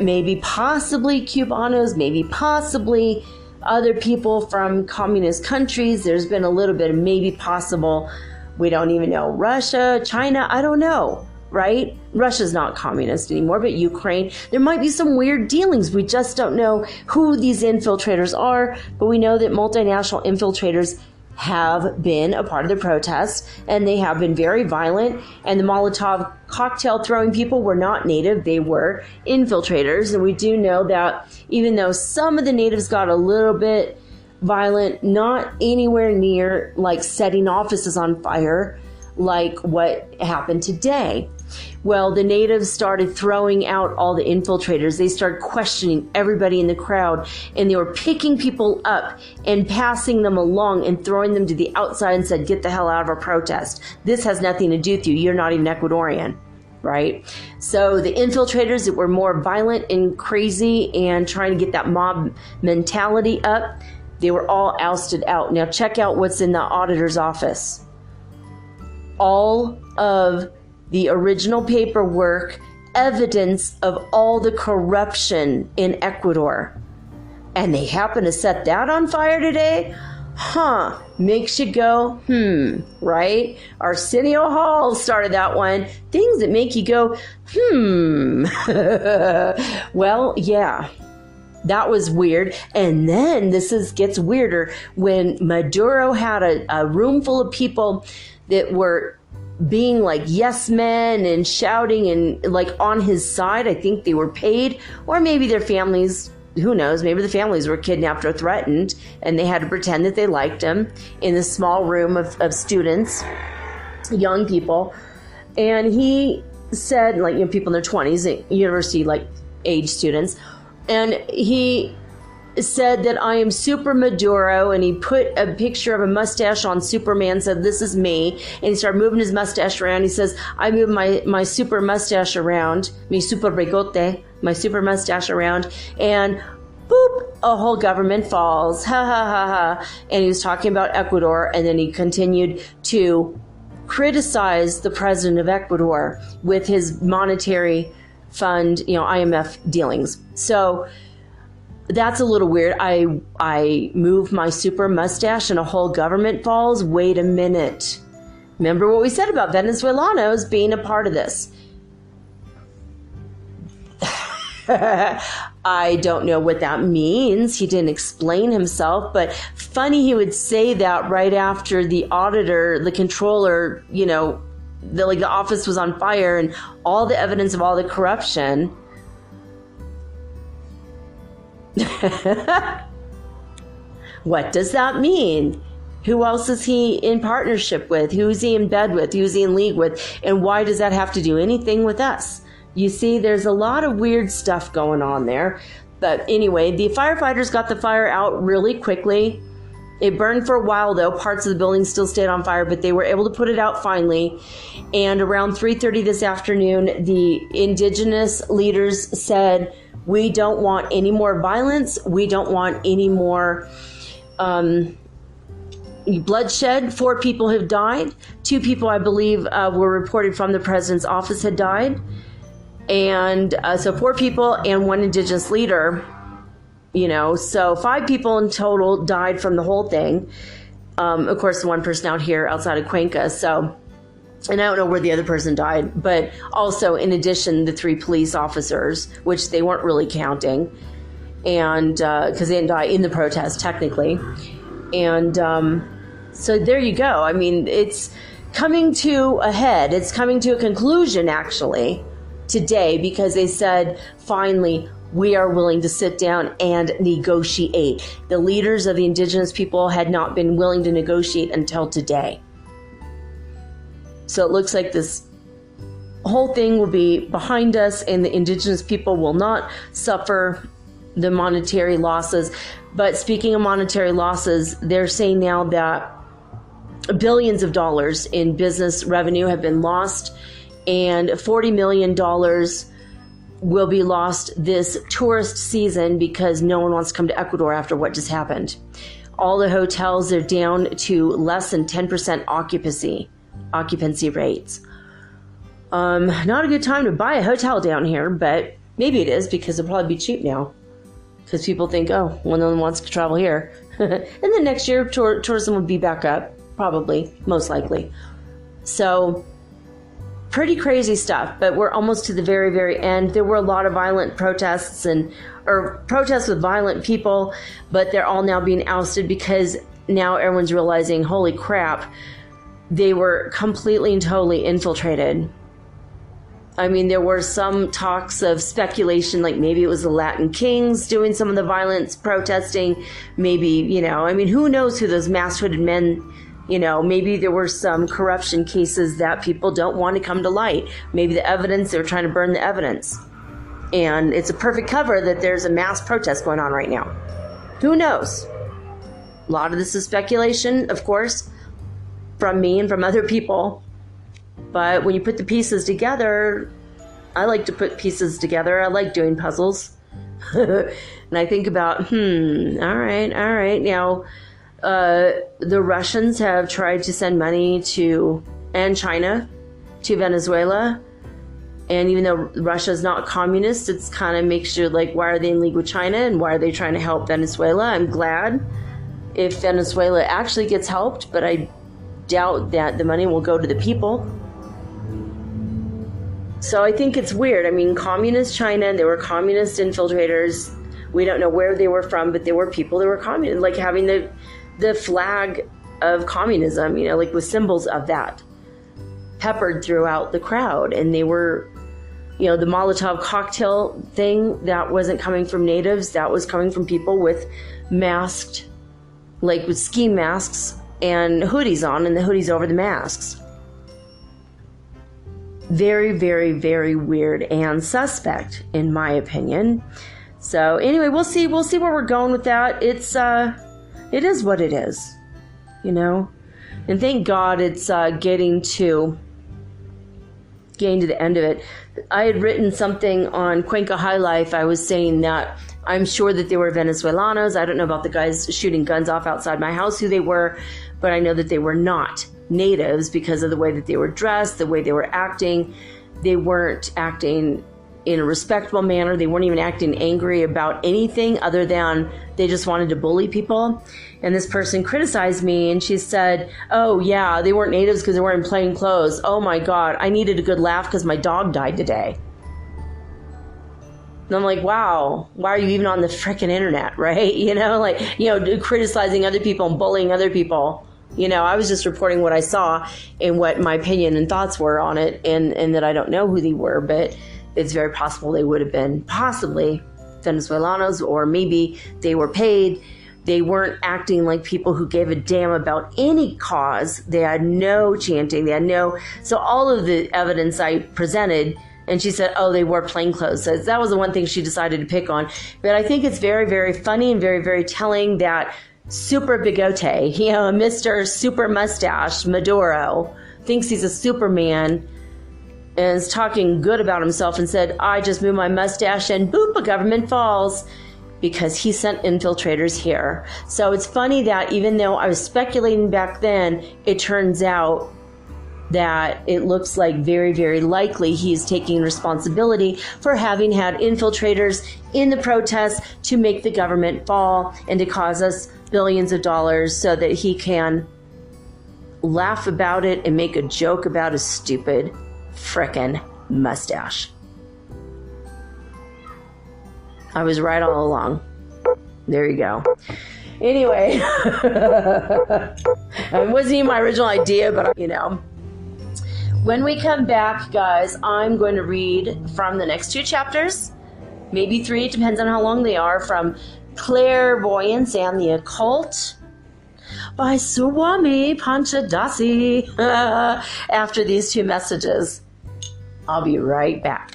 maybe possibly Cubanos, maybe possibly other people from communist countries. There's been a little bit of maybe possible, we don't even know, Russia, China, I don't know, right? Russia's not communist anymore, but Ukraine, there might be some weird dealings. We just don't know who these infiltrators are, but we know that multinational infiltrators have been a part of the protests, and they have been very violent. And the Molotov cocktail throwing people were not native, they were infiltrators. And we do know that even though some of the natives got a little bit violent, not anywhere near like setting offices on fire like what happened today. Well, the natives started throwing out all the infiltrators. They started questioning everybody in the crowd, and they were picking people up and passing them along and throwing them to the outside and said, get the hell out of our protest. This has nothing to do with you. You're not even Ecuadorian, right? So the infiltrators that were more violent and crazy and trying to get that mob mentality up, they were all ousted out. Now check out what's in the auditor's office. All of the original paperwork, evidence of all the corruption in Ecuador. And they happen to set that on fire today? Makes you go, right? Arsenio Hall started that one. Things that make you go, Well, yeah, that was weird. And then gets weirder when Maduro had a room full of people that were being like yes men and shouting and like on his side. I think they were paid, or maybe their families, who knows, maybe the families were kidnapped or threatened and they had to pretend that they liked him in this small room of students, young people. And he said, like, people in their 20s, university like age students, and he said that I am Super Maduro, and he put a picture of a mustache on Superman, said this is me, and he started moving his mustache around. He says, I move my super mustache around, mi super bigote, my super mustache around, and boop, a whole government falls, ha ha ha ha. And he was talking about Ecuador, and then he continued to criticize the president of Ecuador with his monetary fund, IMF dealings. So that's a little weird. I move my super mustache and a whole government falls. Wait a minute. Remember what we said about Venezuelanos being a part of this. I don't know what that means. He didn't explain himself, but funny he would say that right after the auditor, the controller, the office was on fire and all the evidence of all the corruption. What does that mean? Who else is he in partnership with? Who is he in bed with? Who is he in league with? And why does that have to do anything with us? You see, there's a lot of weird stuff going on there. But anyway, the firefighters got the fire out really quickly. It burned for a while, though. Parts of the building still stayed on fire, but they were able to put it out finally. And around 3:30 this afternoon, the indigenous leaders said, we don't want any more violence. We don't want any more bloodshed. 4 people have died. 2 people, I believe, were reported from the president's office had died. And so 4 people and 1 indigenous leader, so 5 people in total died from the whole thing. Of course, 1 person out here outside of Cuenca. So, and I don't know where the other person died, but also in addition, the 3 police officers, which they weren't really counting. And because they didn't die in the protest, technically. And so there you go. I mean, it's coming to a head. It's coming to a conclusion, actually, today, because they said, finally, we are willing to sit down and negotiate. The leaders of the indigenous people had not been willing to negotiate until today. So it looks like this whole thing will be behind us and the indigenous people will not suffer the monetary losses. But speaking of monetary losses, they're saying now that billions of dollars in business revenue have been lost, and $40 million will be lost this tourist season because no one wants to come to Ecuador after what just happened. All the hotels are down to less than 10% occupancy rates. Not a good time to buy a hotel down here, but maybe it is because it'll probably be cheap now. Because people think, oh, well, no one wants to travel here. And then next year, tourism will be back up, probably, most likely. So, pretty crazy stuff, but we're almost to the very, very end. There were a lot of violent protests or protests with violent people, but they're all now being ousted because now everyone's realizing, holy crap, they were completely and totally infiltrated. I mean, there were some talks of speculation, like maybe it was the Latin kings doing some of the violence protesting. Maybe, who knows who those masked hooded men, maybe there were some corruption cases that people don't want to come to light. Maybe the evidence, they were trying to burn the evidence. And it's a perfect cover that there's a mass protest going on right now. Who knows? A lot of this is speculation, of course, from me and from other people. But when you put the pieces together, I like to put pieces together. I like doing puzzles. And I think about, all right. Now, the Russians have tried to send money and China to Venezuela. And even though Russia's not communist, it's kind of makes you like, why are they in league with China? And why are they trying to help Venezuela? I'm glad if Venezuela actually gets helped, but I doubt that the money will go to the people. So I think it's weird. I mean, communist China, they were communist infiltrators. We don't know where they were from, but they were people that were communist, like having the flag of communism, like with symbols of that peppered throughout the crowd. And they were, the Molotov cocktail thing, that wasn't coming from natives. That was coming from people with masked, like with ski masks and hoodies on, and the hoodies over the masks. Very, very, very weird and suspect, in my opinion. So anyway, we'll see where we're going with that. It is what it is, and thank God it's getting to the end of it. I had written something on Cuenca High Life. I was saying that I'm sure that they were Venezolanos. I don't know about the guys shooting guns off outside my house, who they were, but I know that they were not natives because of the way that they were dressed, the way they were acting. They weren't acting in a respectable manner. They weren't even acting angry about anything other than they just wanted to bully people. And this person criticized me, and she said, oh yeah, they weren't natives because they weren't in plain clothes. Oh my God, I needed a good laugh because my dog died today. And I'm like, wow, why are you even on the freaking internet, right? Criticizing other people and bullying other people. I was just reporting what I saw and what my opinion and thoughts were on it, and that I don't know who they were, but it's very possible they would have been possibly Venezuelanos, or maybe they were paid. They weren't acting like people who gave a damn about any cause. They had no chanting. So all of the evidence I presented, and she said, oh, they wore plain clothes. So that was the one thing she decided to pick on. But I think it's very, very funny and very, very telling that Super Bigote, Mr. Super Mustache, Maduro, thinks he's a Superman and is talking good about himself and said, I just moved my mustache and boop, a government falls, because he sent infiltrators here. So it's funny that even though I was speculating back then, it turns out that it looks like very, very likely he's taking responsibility for having had infiltrators in the protests to make the government fall and to cause us billions of dollars so that he can laugh about it and make a joke about his stupid frickin' mustache. I was right all along. There you go. Anyway, it wasn't even my original idea, but When we come back, guys, I'm going to read from the next 2 chapters, maybe 3, it depends on how long they are, from Clairvoyance and the Occult by Swami Panchadasi after these 2 messages. I'll be right back.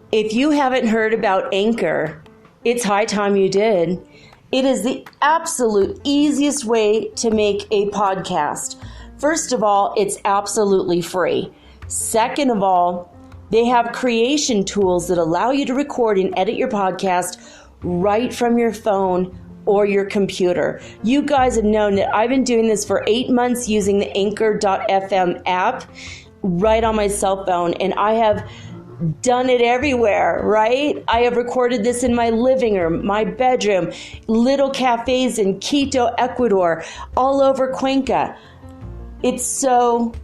If you haven't heard about Anchor, it's high time you did. It is the absolute easiest way to make a podcast. First of all, it's absolutely free. Second of all, they have creation tools that allow you to record and edit your podcast right from your phone or your computer. You guys have known that I've been doing this for 8 months using the Anchor.fm app right on my cell phone, and I have done it everywhere, right? I have recorded this in my living room, my bedroom, little cafes in Quito, Ecuador, all over Cuenca. It's so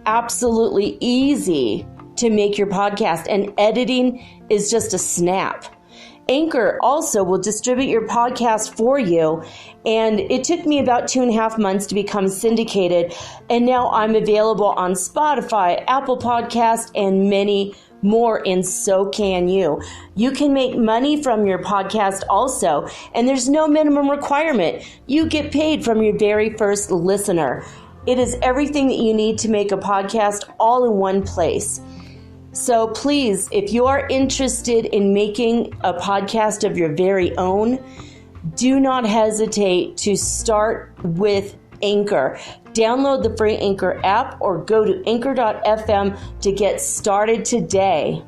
absolutely easy to make your podcast, and editing is just a snap. Anchor also will distribute your podcast for you, and it took me about 2.5 months to become syndicated, and now I'm available on Spotify, Apple Podcast, and many more, and so can you. You can make money from your podcast also, and there's no minimum requirement. You get paid from your very first listener. It is everything that you need to make a podcast all in one place. So please, if you are interested in making a podcast of your very own, do not hesitate to start with Anchor. Download the free Anchor app or go to anchor.fm to get started today.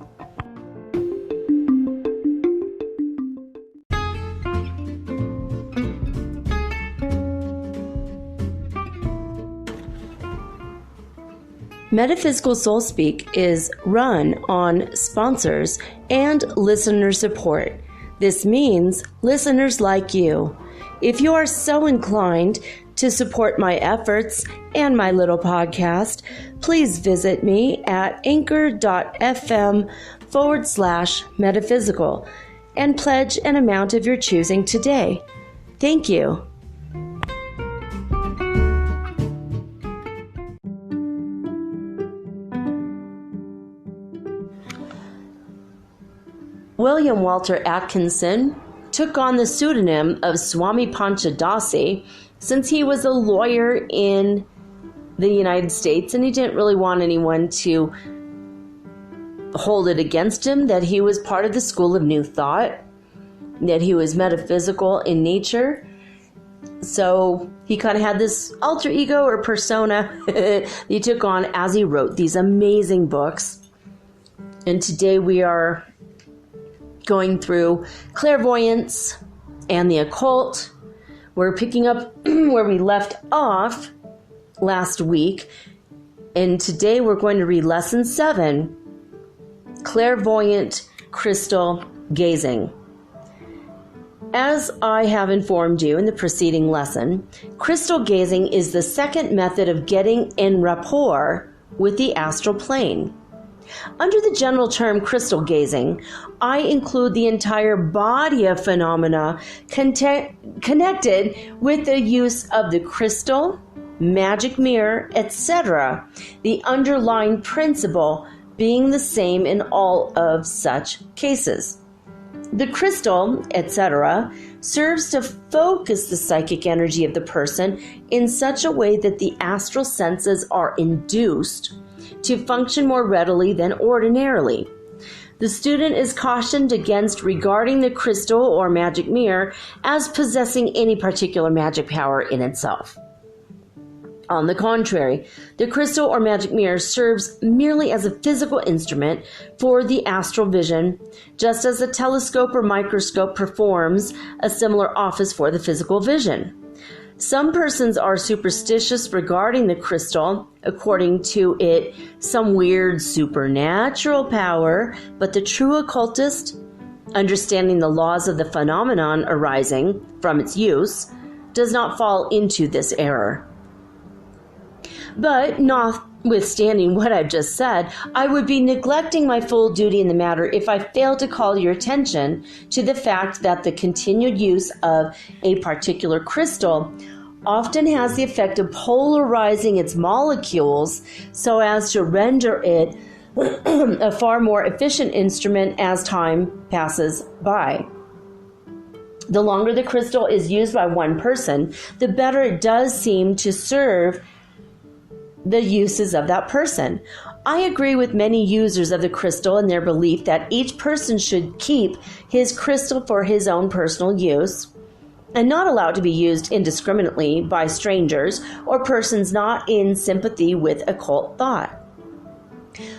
Metaphysical Soul Speak is run on sponsors and listener support. This means listeners like you. If you are so inclined to support my efforts and my little podcast, please visit me at anchor.fm/metaphysical and pledge an amount of your choosing today. Thank you. William Walter Atkinson took on the pseudonym of Swami Panchadasi since he was a lawyer in the United States, and he didn't really want anyone to hold it against him that he was part of the school of New Thought, that he was metaphysical in nature. So he kind of had this alter ego or persona he took on as he wrote these amazing books. And today we are going through Clairvoyance and the Occult. We're picking up where we left off last week, and today we're going to read Lesson 7, Clairvoyant crystal gazing. As I have informed you in the preceding lesson, crystal gazing is the second method of getting in rapport with the astral plane. Under the general term crystal gazing, I include the entire body of phenomena connected with the use of the crystal, magic mirror, etc., the underlying principle being the same in all of such cases. The crystal, etc., serves to focus the psychic energy of the person in such a way that the astral senses are induced to function more readily than ordinarily. The student is cautioned against regarding the crystal or magic mirror as possessing any particular magic power in itself. On the contrary, the crystal or magic mirror serves merely as a physical instrument for the astral vision, just as a telescope or microscope performs a similar office for the physical vision. Some persons are superstitious regarding the crystal, according to it some weird supernatural power, but the true occultist, understanding the laws of the phenomenon arising from its use, does not fall into this error. But notwithstanding what I've just said, I would be neglecting my full duty in the matter if I failed to call your attention to the fact that the continued use of a particular crystal often has the effect of polarizing its molecules so as to render it a far more efficient instrument as time passes by. The longer the crystal is used by one person, the better it does seem to serve the uses of that person. I agree with many users of the crystal in their belief that each person should keep his crystal for his own personal use and not allowed to be used indiscriminately by strangers or persons not in sympathy with occult thought.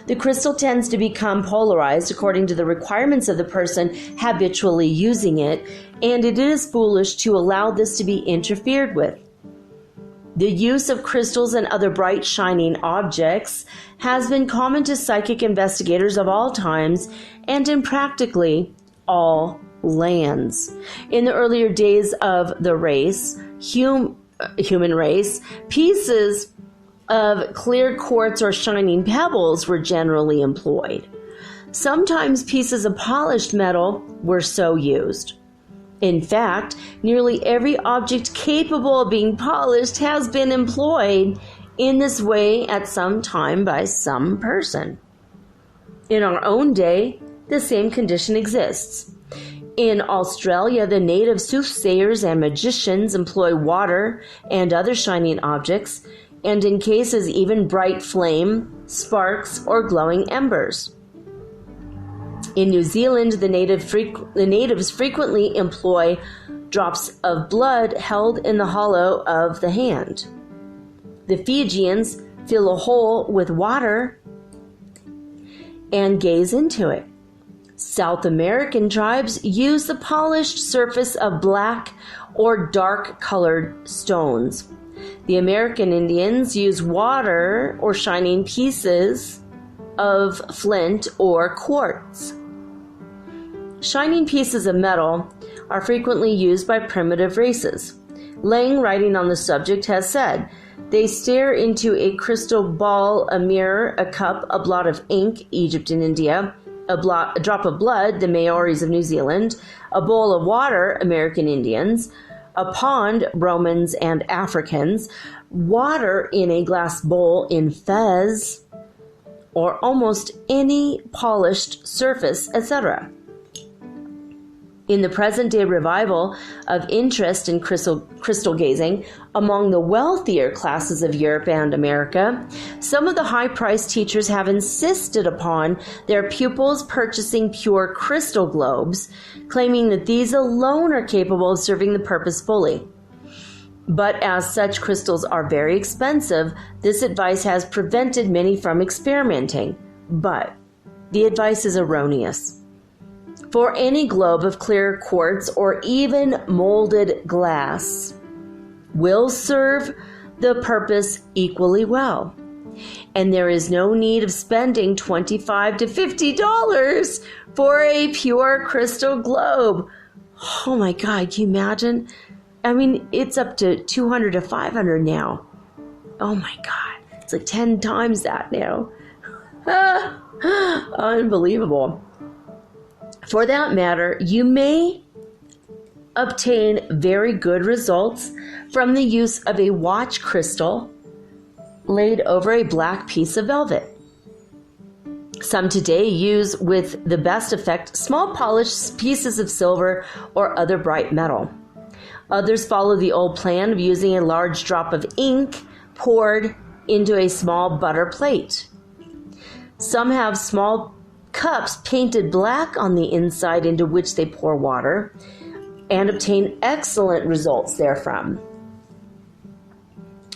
The crystal tends to become polarized according to the requirements of the person habitually using it, and it is foolish to allow this to be interfered with. The use of crystals and other bright shining objects has been common to psychic investigators of all times and in practically all lands. In the earlier days of the human race, pieces of clear quartz or shining pebbles were generally employed. Sometimes pieces of polished metal were so used. In fact, nearly every object capable of being polished has been employed in this way at some time by some person. In our own day, the same condition exists. In Australia, the native soothsayers and magicians employ water and other shining objects, and in cases even bright flame, sparks, or glowing embers. In New Zealand, the natives frequently employ drops of blood held in the hollow of the hand. The Fijians fill a hole with water and gaze into it. South American tribes use the polished surface of black or dark-colored stones. The American Indians use water or shining pieces of flint or quartz. Shining pieces of metal are frequently used by primitive races. Lang, writing on the subject, has said, "They stare into a crystal ball, a mirror, a cup, a blot of ink, Egypt and India, a drop of blood, the Maoris of New Zealand, a bowl of water, American Indians, a pond, Romans and Africans, water in a glass bowl in Fez, or almost any polished surface, etc." In the present-day revival of interest in crystal gazing among the wealthier classes of Europe and America, some of the high-priced teachers have insisted upon their pupils purchasing pure crystal globes, claiming that these alone are capable of serving the purpose fully. But as such crystals are very expensive, this advice has prevented many from experimenting. But the advice is erroneous. For any globe of clear quartz or even molded glass will serve the purpose equally well. And there is no need of spending $25 to $50 for a pure crystal globe. Oh my God, can you imagine? I mean, it's up to $200 to $500 now. Oh my God, it's like 10 times that now. Unbelievable. For that matter, you may obtain very good results from the use of a watch crystal laid over a black piece of velvet. Some today use with the best effect small polished pieces of silver or other bright metal. Others follow the old plan of using a large drop of ink poured into a small butter plate. Some have small cups painted black on the inside into which they pour water and obtain excellent results therefrom.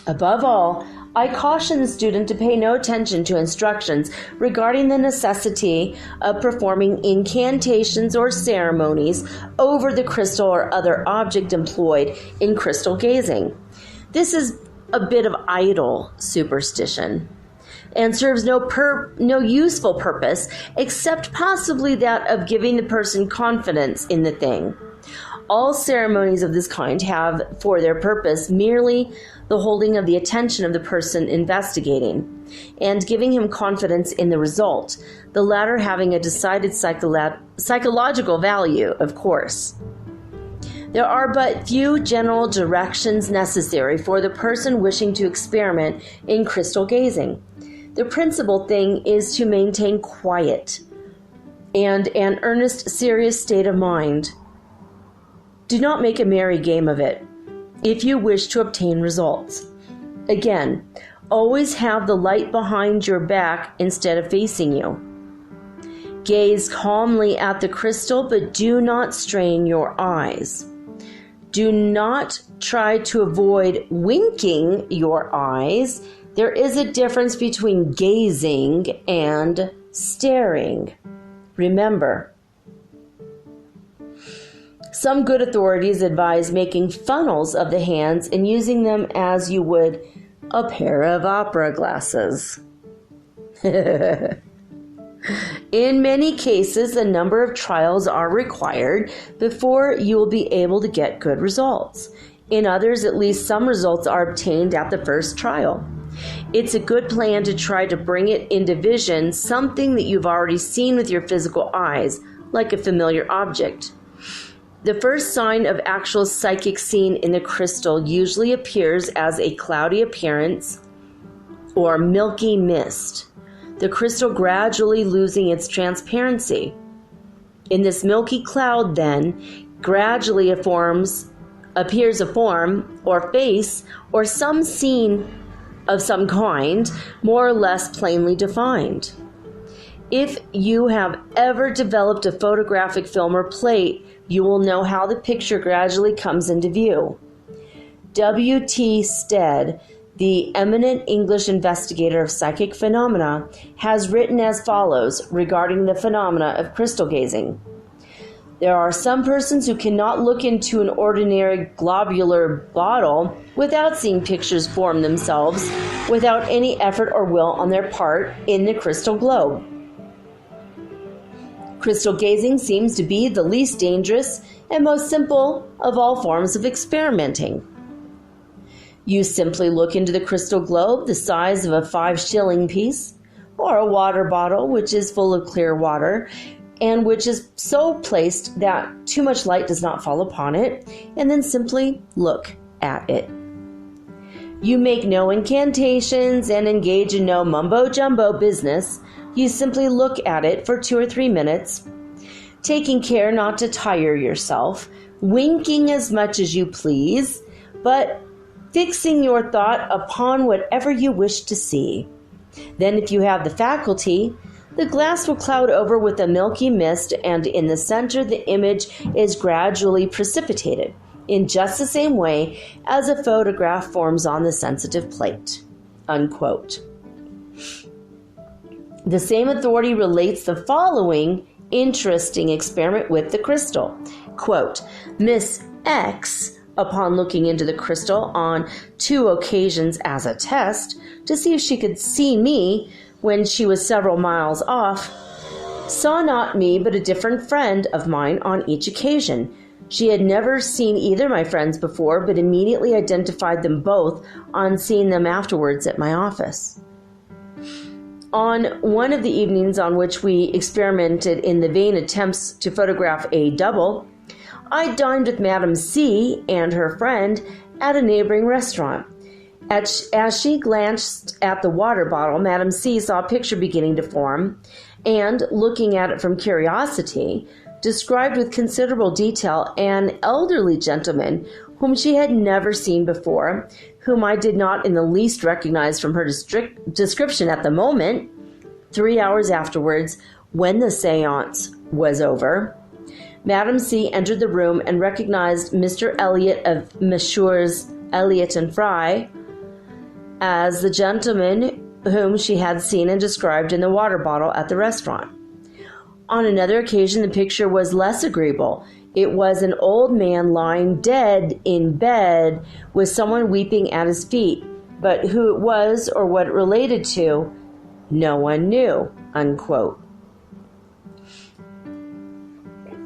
Above all, I caution the student to pay no attention to instructions regarding the necessity of performing incantations or ceremonies over the crystal or other object employed in crystal gazing. This is a bit of idle superstition and serves no useful purpose except possibly that of giving the person confidence in the thing. All ceremonies of this kind have for their purpose merely the holding of the attention of the person investigating and giving him confidence in the result, the latter having a decided psychological value, of course. There are but few general directions necessary for the person wishing to experiment in crystal gazing. The principal thing is to maintain quiet and an earnest, serious state of mind. Do not make a merry game of it if you wish to obtain results. Again, always have the light behind your back instead of facing you. Gaze calmly at the crystal, but do not strain your eyes. Do not try to avoid winking your eyes. There is a difference between gazing and staring. Remember, some good authorities advise making funnels of the hands and using them as you would a pair of opera glasses. In many cases, a number of trials are required before you will be able to get good results. In others, at least some results are obtained at the first trial. It's a good plan to try to bring it into vision, something that you've already seen with your physical eyes, like a familiar object. The first sign of actual psychic seeing in the crystal usually appears as a cloudy appearance or milky mist, the crystal gradually losing its transparency. In this milky cloud, then, gradually appears a form or face or some scene of some kind, more or less plainly defined. If you have ever developed a photographic film or plate, you will know how the picture gradually comes into view. W.T. Stead, the eminent English investigator of psychic phenomena, has written as follows regarding the phenomena of crystal gazing. There are some persons who cannot look into an ordinary globular bottle without seeing pictures form themselves without any effort or will on their part in the crystal globe. Crystal gazing seems to be the least dangerous and most simple of all forms of experimenting. You simply look into the crystal globe the size of a 5-shilling piece, or a water bottle which is full of clear water and which is so placed that too much light does not fall upon it, and then simply look at it. You make no incantations and engage in no mumbo-jumbo business. You simply look at it for 2 or 3 minutes, taking care not to tire yourself, winking as much as you please, but fixing your thought upon whatever you wish to see. Then, if you have the faculty, the glass will cloud over with a milky mist, and in the center the image is gradually precipitated, in just the same way as a photograph forms on the sensitive plate." Unquote. The same authority relates the following interesting experiment with the crystal. Quote, "Miss X upon looking into the crystal on 2 occasions as a test to see if she could see me when she was several miles off, saw not me but a different friend of mine on each occasion. She had never seen either my friends before, but immediately identified them both on seeing them afterwards at my office. On one of the evenings on which we experimented in the vain attempts to photograph a double, I dined with Madame C. and her friend at a neighboring restaurant. As she glanced at the water bottle, Madame C. saw a picture beginning to form, and, looking at it from curiosity, described with considerable detail an elderly gentleman whom she had never seen before, whom I did not in the least recognize from her description at the moment. 3 hours afterwards, when the séance was over, Madame C. entered the room and recognized Mr. Elliot of Messrs. Elliot and Fry as the gentleman whom she had seen and described in the water bottle at the restaurant. On another occasion, the picture was less agreeable. It was an old man lying dead in bed with someone weeping at his feet, but who it was or what it related to, no one knew, unquote.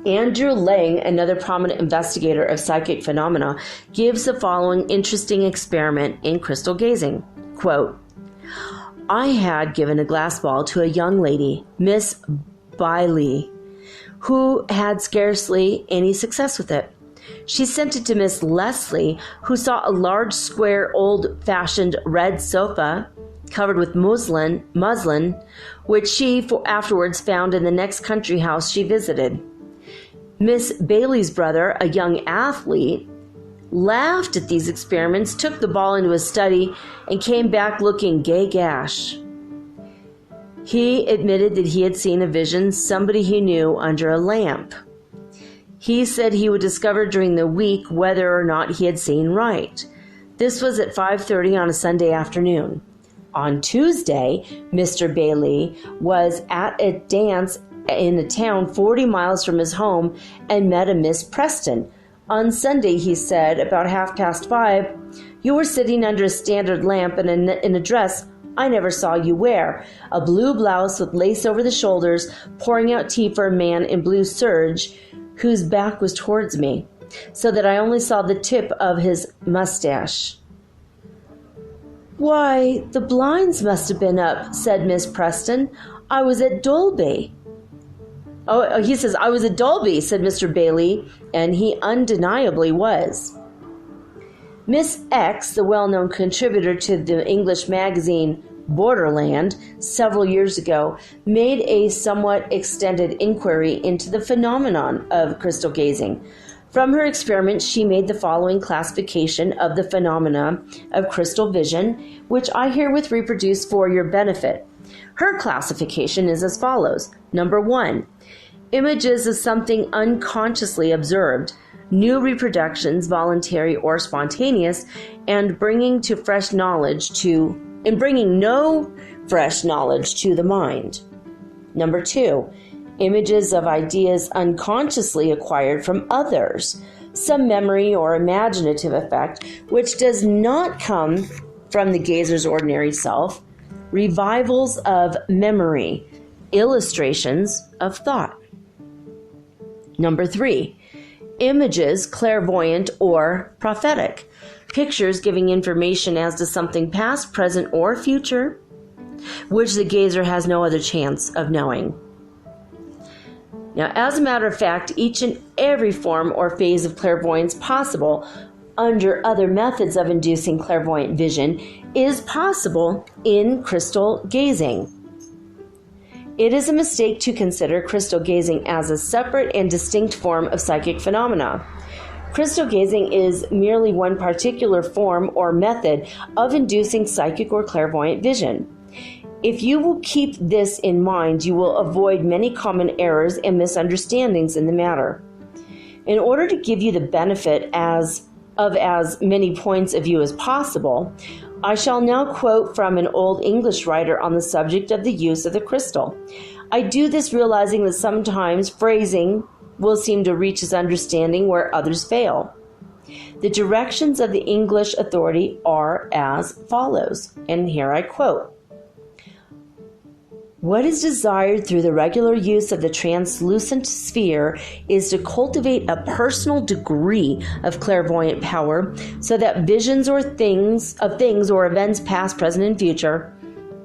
Andrew Lang, another prominent investigator of psychic phenomena, gives the following interesting experiment in crystal gazing. Quote, I had given a glass ball to a young lady, Miss Bailey, who had scarcely any success with it. She sent it to Miss Leslie, who saw a large, square, old-fashioned red sofa covered with muslin, which she afterwards found in the next country house she visited. Miss Bailey's brother, a young athlete, laughed at these experiments, took the ball into his study, and came back looking gay-gash. He admitted that he had seen a vision, somebody he knew, under a lamp. He said he would discover during the week whether or not he had seen right. This was at 5:30 on a Sunday afternoon. On Tuesday, Mr. Bailey was at a dance in a town 40 miles from his home and met a Miss Preston. On Sunday, he said, about 5:30, you were sitting under a standard lamp in a dress I never saw you wear, a blue blouse with lace over the shoulders, pouring out tea for a man in blue serge whose back was towards me, so that I only saw the tip of his mustache. Why, the blinds must have been up, said Miss Preston. I was at Dolby. Oh, he says, I was at Dolby, said Mr. Bailey, and he undeniably was. Miss X, the well-known contributor to the English magazine Borderland, several years ago, made a somewhat extended inquiry into the phenomenon of crystal gazing. From her experiments, she made the following classification of the phenomena of crystal vision, which I herewith reproduce for your benefit. Her classification is as follows. Number 1, images of something unconsciously observed, new reproductions, voluntary or spontaneous, and bringing no fresh knowledge to the mind. Number 2, images of ideas unconsciously acquired from others, some memory or imaginative effect which does not come from the gazer's ordinary self, revivals of memory, illustrations of thought. Number 3, images, clairvoyant or prophetic, pictures giving information as to something past, present, or future, which the gazer has no other chance of knowing. Now, as a matter of fact, each and every form or phase of clairvoyance possible under other methods of inducing clairvoyant vision is possible in crystal gazing. It is a mistake to consider crystal gazing as a separate and distinct form of psychic phenomena. Crystal gazing is merely one particular form or method of inducing psychic or clairvoyant vision. If you will keep this in mind, you will avoid many common errors and misunderstandings in the matter. In order to give you the benefit of as many points of view as possible, I shall now quote from an old English writer on the subject of the use of the crystal. I do this realizing that sometimes phrasing will seem to reach his understanding where others fail. The directions of the English authority are as follows, and here I quote. What is desired through the regular use of the translucent sphere is to cultivate a personal degree of clairvoyant power so that visions or things or events past, present, and future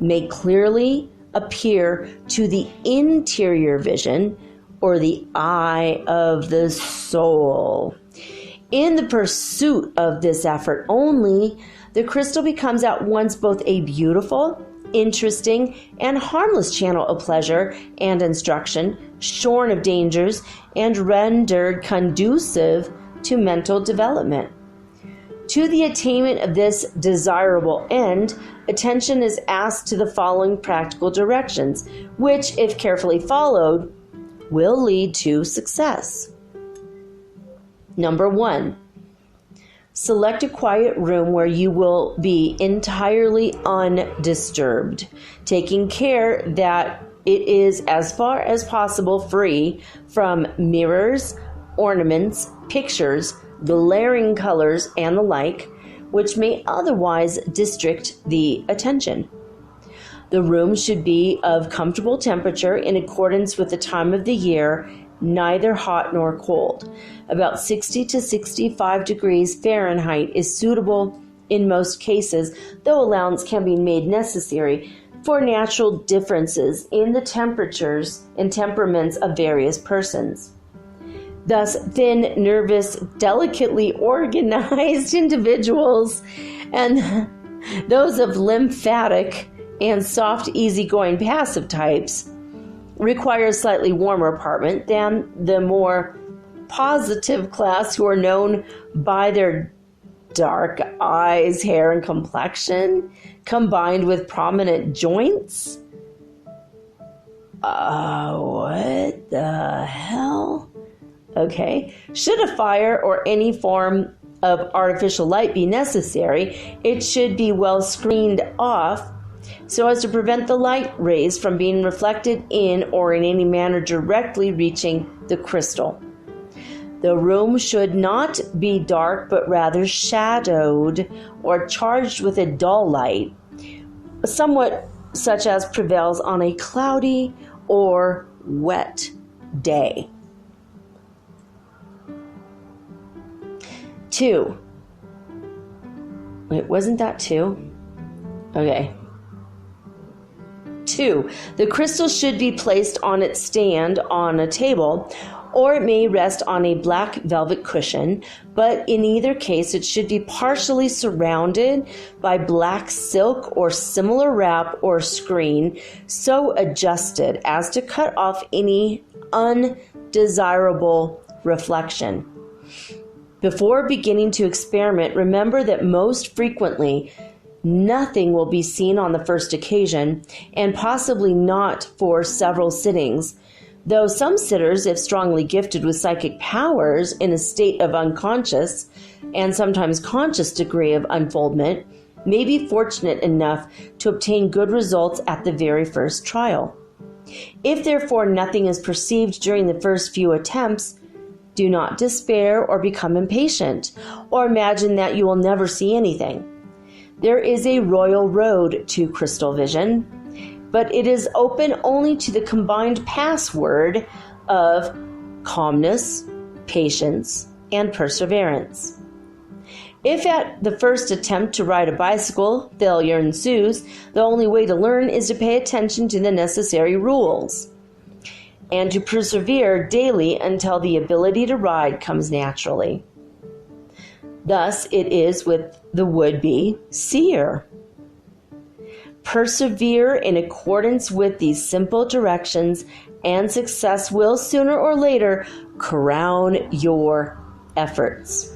may clearly appear to the interior vision or the eye of the soul. In the pursuit of this effort only, the crystal becomes at once both a beautiful, interesting, and harmless channel of pleasure and instruction, shorn of dangers, and rendered conducive to mental development. To the attainment of this desirable end, attention is asked to the following practical directions, which, if carefully followed, will lead to success. Number 1. Select a quiet room where you will be entirely undisturbed, taking care that it is as far as possible free from mirrors, ornaments, pictures, glaring colors, and the like, which may otherwise distract the attention. The room should be of comfortable temperature in accordance with the time of the year, neither hot nor cold. About 60 to 65 degrees Fahrenheit is suitable in most cases, though allowance can be made necessary for natural differences in the temperatures and temperaments of various persons. Thus, thin, nervous, delicately organized individuals and those of lymphatic and soft, easygoing, passive types require a slightly warmer apartment than the more positive class who are known by their dark eyes, hair, and complexion, combined with prominent joints. What the hell? Okay. Should a fire or any form of artificial light be necessary, it should be well screened off so as to prevent the light rays from being reflected in or in any manner directly reaching the crystal. The room should not be dark, but rather shadowed or charged with a dull light, somewhat such as prevails on a cloudy or wet day. 2. Wait, wasn't that 2? Okay. 2. The crystal should be placed on its stand on a table, or it may rest on a black velvet cushion, but in either case it should be partially surrounded by black silk or similar wrap or screen, so adjusted as to cut off any undesirable reflection. Before beginning to experiment, remember that most frequently nothing will be seen on the first occasion, and possibly not for several sittings, though some sitters, if strongly gifted with psychic powers in a state of unconscious and sometimes conscious degree of unfoldment, may be fortunate enough to obtain good results at the very first trial. If therefore nothing is perceived during the first few attempts, do not despair or become impatient, or imagine that you will never see anything. There is a royal road to crystal vision, but it is open only to the combined password of calmness, patience, and perseverance. If at the first attempt to ride a bicycle, failure ensues, the only way to learn is to pay attention to the necessary rules and to persevere daily until the ability to ride comes naturally. Thus it is with the would-be seer. Persevere in accordance with these simple directions, and success will sooner or later crown your efforts.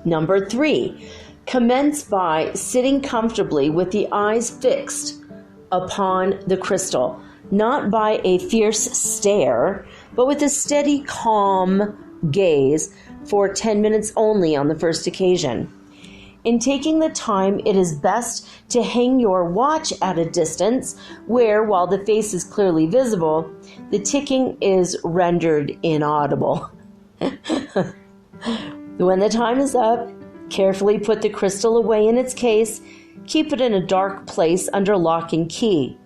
Number 3, commence by sitting comfortably with the eyes fixed upon the crystal, not by a fierce stare, but with a steady, calm gaze for 10 minutes only on the first occasion. In taking the time, it is best to hang your watch at a distance where, while the face is clearly visible, the ticking is rendered inaudible. When the time is up, carefully put the crystal away in its case. Keep it in a dark place under lock and key,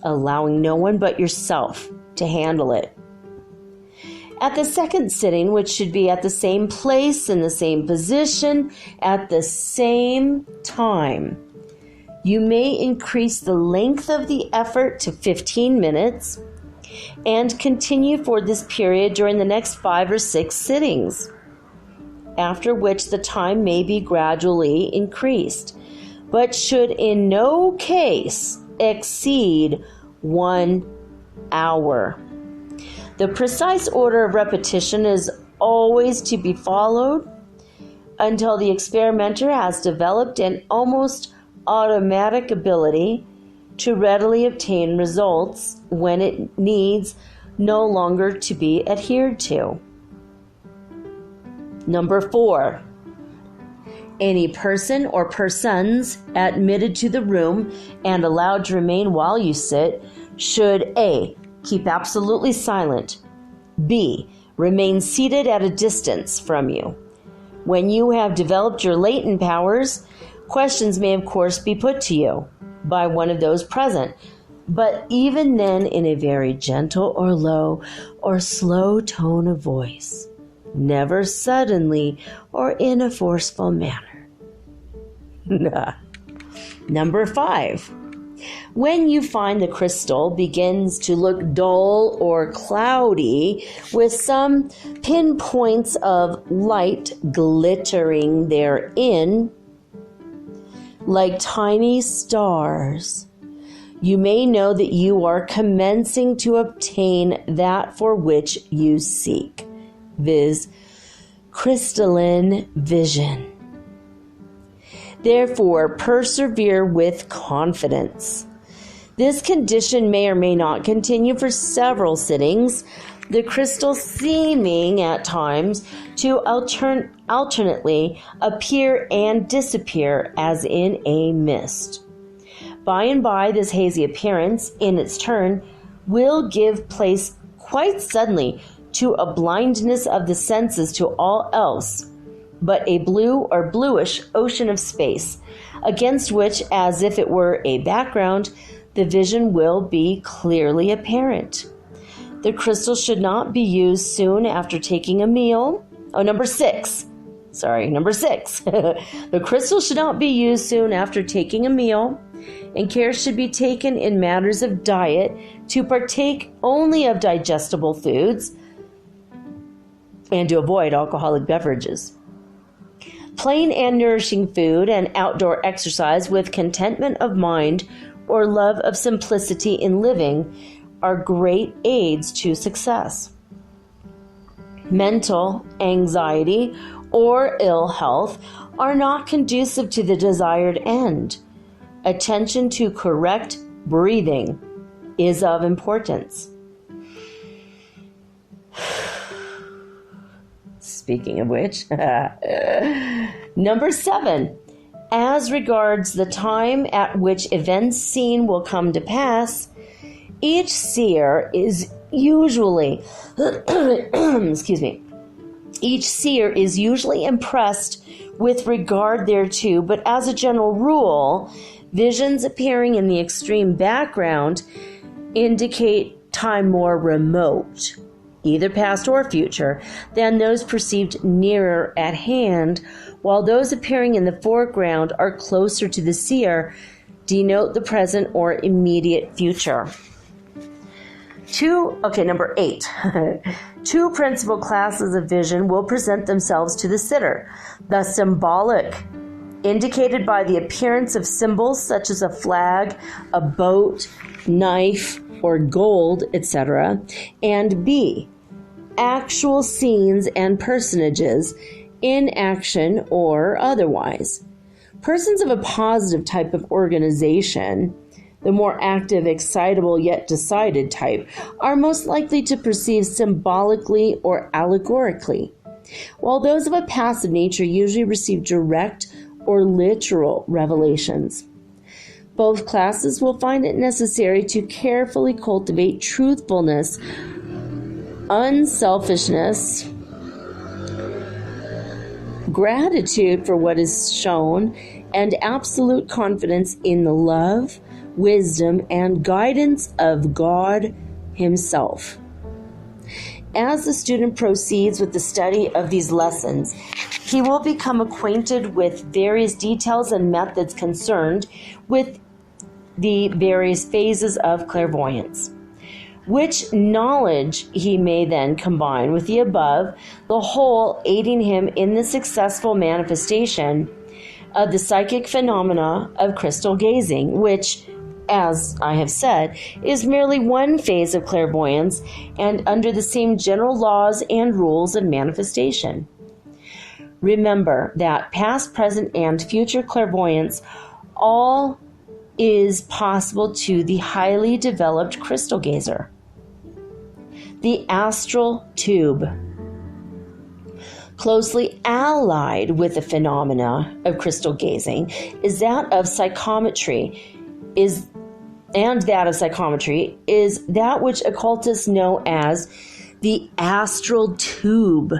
allowing no one but yourself to handle it. At the second sitting, which should be at the same place, in the same position, at the same time, you may increase the length of the effort to 15 minutes and continue for this period during the next 5 or 6 sittings, after which the time may be gradually increased, but should in no case exceed 1 hour. The precise order of repetition is always to be followed until the experimenter has developed an almost automatic ability to readily obtain results when it needs no longer to be adhered to. Number 4. Any person or persons admitted to the room and allowed to remain while you sit should A. Keep absolutely silent. B. Remain seated at a distance from you. When you have developed your latent powers, questions may of course be put to you by one of those present, but even then in a very gentle or low or slow tone of voice, never suddenly or in a forceful manner. Number 5. When you find the crystal begins to look dull or cloudy with some pinpoints of light glittering therein, like tiny stars, you may know that you are commencing to obtain that for which you seek, viz., crystalline vision. Therefore, persevere with confidence. This condition may or may not continue for several sittings, the crystal seeming at times to alternately appear and disappear as in a mist. By and by, this hazy appearance, in its turn, will give place quite suddenly to a blindness of the senses to all else but a blue or bluish ocean of space, against which, as if it were a background, the vision will be clearly apparent. The crystal should not be used soon after taking a meal. Number 6. The crystal should not be used soon after taking a meal, and care should be taken in matters of diet to partake only of digestible foods and to avoid alcoholic beverages. Plain and nourishing food and outdoor exercise with contentment of mind or love of simplicity in living are great aids to success. Mental anxiety or ill health are not conducive to the desired end. Attention to correct breathing is of importance. Speaking of which, number 7, as regards the time at which events seen will come to pass, each seer is usually, each seer is usually impressed with regard thereto, but as a general rule, visions appearing in the extreme background indicate time more remote, either past or future, than those perceived nearer at hand, while those appearing in the foreground are closer to the seer, denote the present or immediate future. Number 8. 2 principal classes of vision will present themselves to the sitter. The symbolic, indicated by the appearance of symbols such as a flag, a boat, knife, or gold, etc., and B, actual scenes and personages in action or otherwise. Persons of a positive type of organization, the more active, excitable, yet decided type, are most likely to perceive symbolically or allegorically, while those of a passive nature usually receive direct or literal revelations. Both classes will find it necessary to carefully cultivate truthfulness, unselfishness, gratitude for what is shown, and absolute confidence in the love, wisdom, and guidance of God Himself. As the student proceeds with the study of these lessons, he will become acquainted with various details and methods concerned with the various phases of clairvoyance, which knowledge he may then combine with the above, the whole aiding him in the successful manifestation of the psychic phenomena of crystal gazing, which, as I have said, is merely one phase of clairvoyance and under the same general laws and rules of manifestation. Remember that past, present, and future clairvoyance all is possible to the highly developed crystal gazer. The astral tube, closely allied with the phenomena of crystal gazing, is that of psychometry, is that which occultists know as the astral tube.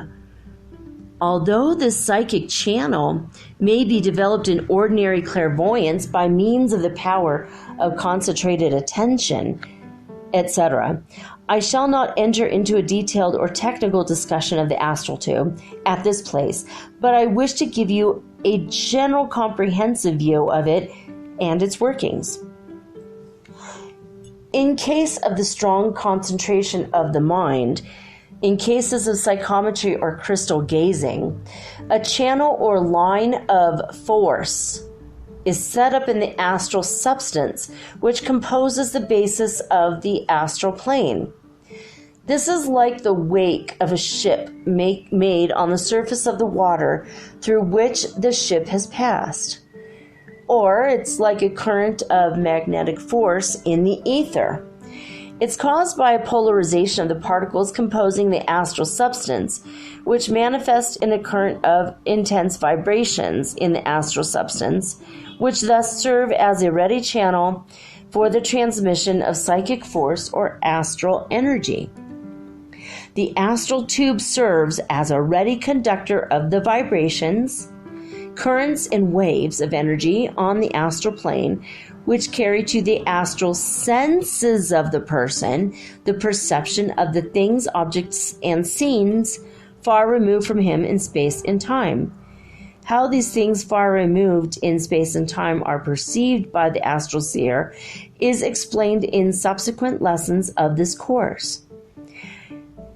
Although this psychic channel may be developed in ordinary clairvoyance by means of the power of concentrated attention, etc., I shall not enter into a detailed or technical discussion of the astral tube at this place, but I wish to give you a general comprehensive view of it and its workings. In case of the strong concentration of the mind, in cases of psychometry or crystal gazing, a channel or line of force is set up in the astral substance, which composes the basis of the astral plane. This is like the wake of a ship made on the surface of the water through which the ship has passed. Or it's like a current of magnetic force in the ether. It's caused by a polarization of the particles composing the astral substance, which manifest in a current of intense vibrations in the astral substance, which thus serve as a ready channel for the transmission of psychic force or astral energy. The astral tube serves as a ready conductor of the vibrations, currents, and waves of energy on the astral plane, which carry to the astral senses of the person the perception of the things, objects, and scenes far removed from him in space and time. How these things far removed in space and time are perceived by the astral seer is explained in subsequent lessons of this course.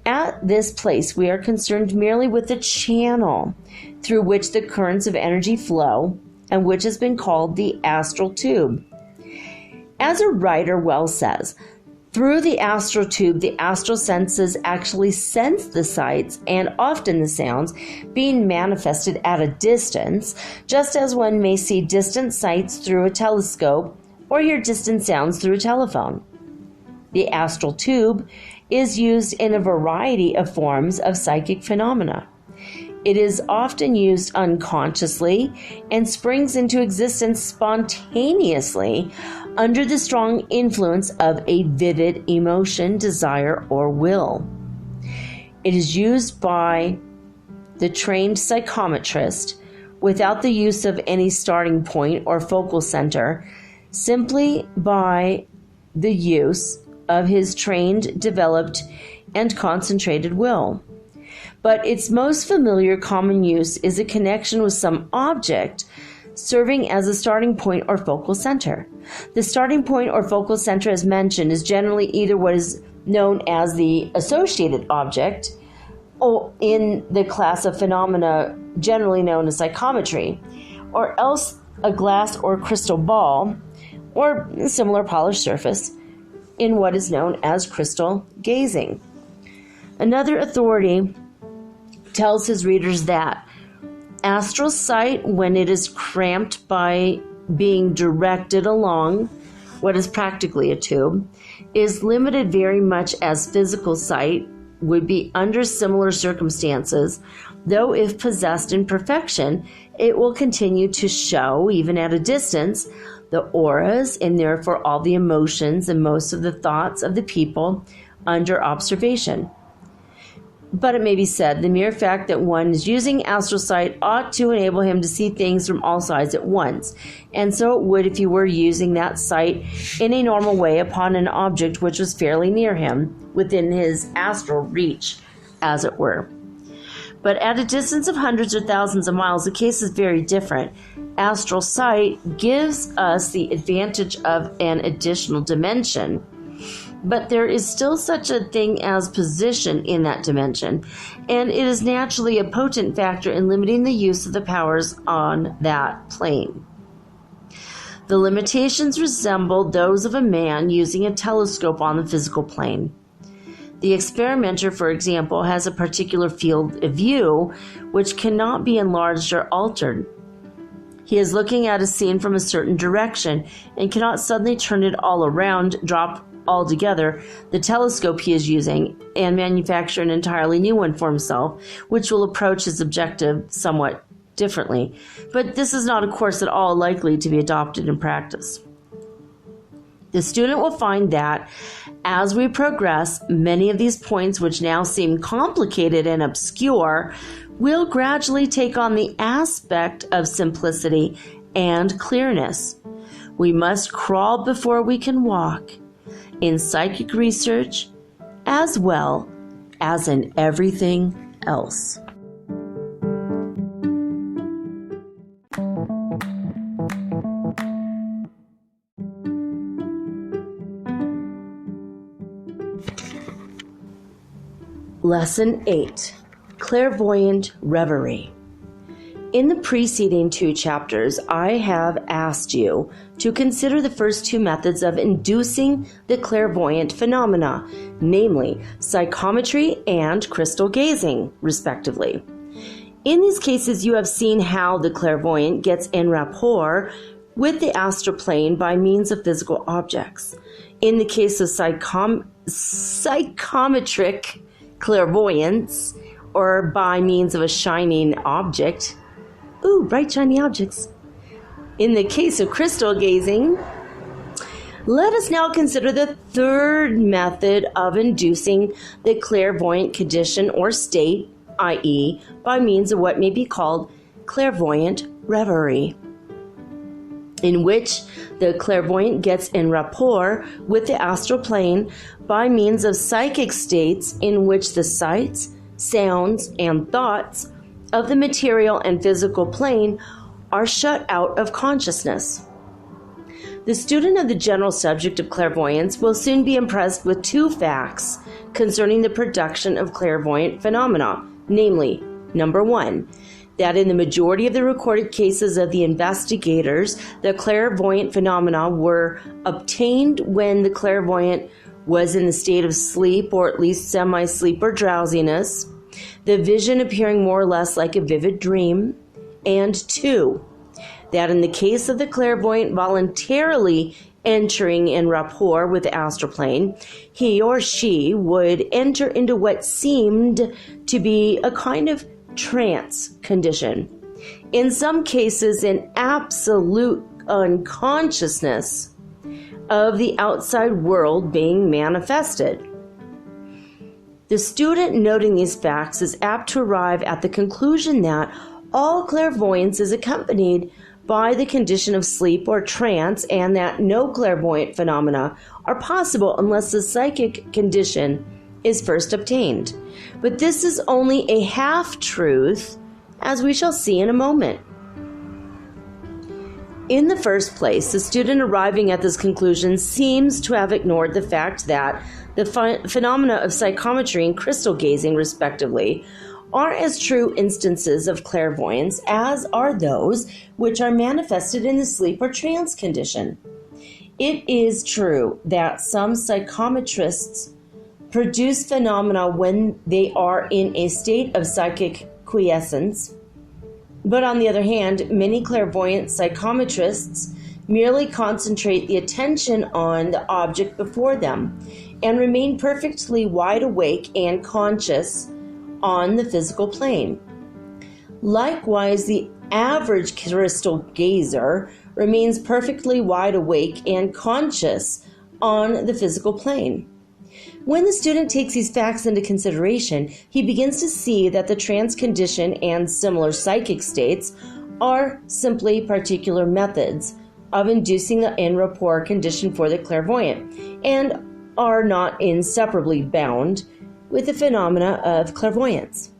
At this place, we are concerned merely with the channel through which the currents of energy flow, and which has been called the astral tube. As a writer well says, through the astral tube, the astral senses actually sense the sights and often the sounds being manifested at a distance, just as one may see distant sights through a telescope or hear distant sounds through a telephone. The astral tube is used in a variety of forms of psychic phenomena. It is often used unconsciously and springs into existence spontaneously under the strong influence of a vivid emotion, desire, or will. It is used by the trained psychometrist without the use of any starting point or focal center, simply by the use of his trained, developed, and concentrated will. But its most familiar common use is a connection with some object serving as a starting point or focal center. The starting point or focal center, as mentioned, is generally either what is known as the associated object, or in the class of phenomena generally known as psychometry, or else a glass or crystal ball, or a similar polished surface, in what is known as crystal gazing. Another authority tells his readers that astral sight, when it is cramped by being directed along what is practically a tube, is limited very much as physical sight would be under similar circumstances, though if possessed in perfection, it will continue to show, even at a distance, the auras and therefore all the emotions and most of the thoughts of the people under observation. But it may be said, the mere fact that one is using astral sight ought to enable him to see things from all sides at once. And so it would if he were using that sight in a normal way upon an object which was fairly near him, within his astral reach, as it were. But at a distance of hundreds or thousands of miles, the case is very different. Astral sight gives us the advantage of an additional dimension. But there is still such a thing as position in that dimension, and it is naturally a potent factor in limiting the use of the powers on that plane. The limitations resemble those of a man using a telescope on the physical plane. The experimenter, for example, has a particular field of view which cannot be enlarged or altered. He is looking at a scene from a certain direction and cannot suddenly turn it all around, drop altogether the telescope he is using, and manufacture an entirely new one for himself, which will approach his objective somewhat differently. But this is not a course at all likely to be adopted in practice. The student will find that, as we progress, many of these points which now seem complicated and obscure will gradually take on the aspect of simplicity and clearness. We must crawl before we can walk, in psychic research as well as in everything else. Lesson 8. Clairvoyant Reverie. In the preceding 2 chapters, I have asked you to consider the first 2 methods of inducing the clairvoyant phenomena, namely psychometry and crystal gazing, respectively. In these cases, you have seen how the clairvoyant gets en rapport with the astral plane by means of physical objects. In the case of psychometric clairvoyance, or by means of a shining object. Ooh, bright shiny objects. In the case of crystal gazing, let us now consider the third method of inducing the clairvoyant condition or state, i.e., by means of what may be called clairvoyant reverie, in which the clairvoyant gets en rapport with the astral plane by means of psychic states in which the sights, sounds, and thoughts of the material and physical plane are shut out of consciousness. The student of the general subject of clairvoyance will soon be impressed with 2 facts concerning the production of clairvoyant phenomena, namely, number 1, that in the majority of the recorded cases of the investigators, the clairvoyant phenomena were obtained when the clairvoyant was in the state of sleep or at least semi-sleep or drowsiness, the vision appearing more or less like a vivid dream, and 2, that in the case of the clairvoyant voluntarily entering in rapport with the astral plane, he or she would enter into what seemed to be a kind of trance condition, in some cases in absolute unconsciousness of the outside world being manifested. The student noting these facts is apt to arrive at the conclusion that all clairvoyance is accompanied by the condition of sleep or trance, and that no clairvoyant phenomena are possible unless the psychic condition is first obtained. But this is only a half-truth, as we shall see in a moment. In the first place, the student arriving at this conclusion seems to have ignored the fact that the phenomena of psychometry and crystal gazing, respectively, are as true instances of clairvoyance as are those which are manifested in the sleep or trance condition. It is true that some psychometrists produce phenomena when they are in a state of psychic quiescence, but on the other hand, many clairvoyant psychometrists merely concentrate the attention on the object before them and remain perfectly wide awake and conscious on the physical plane. Likewise, the average crystal gazer remains perfectly wide awake and conscious on the physical plane. When the student takes these facts into consideration, he begins to see that the trance condition and similar psychic states are simply particular methods of inducing the en rapport condition for the clairvoyant, and are not inseparably bound with the phenomena of clairvoyance.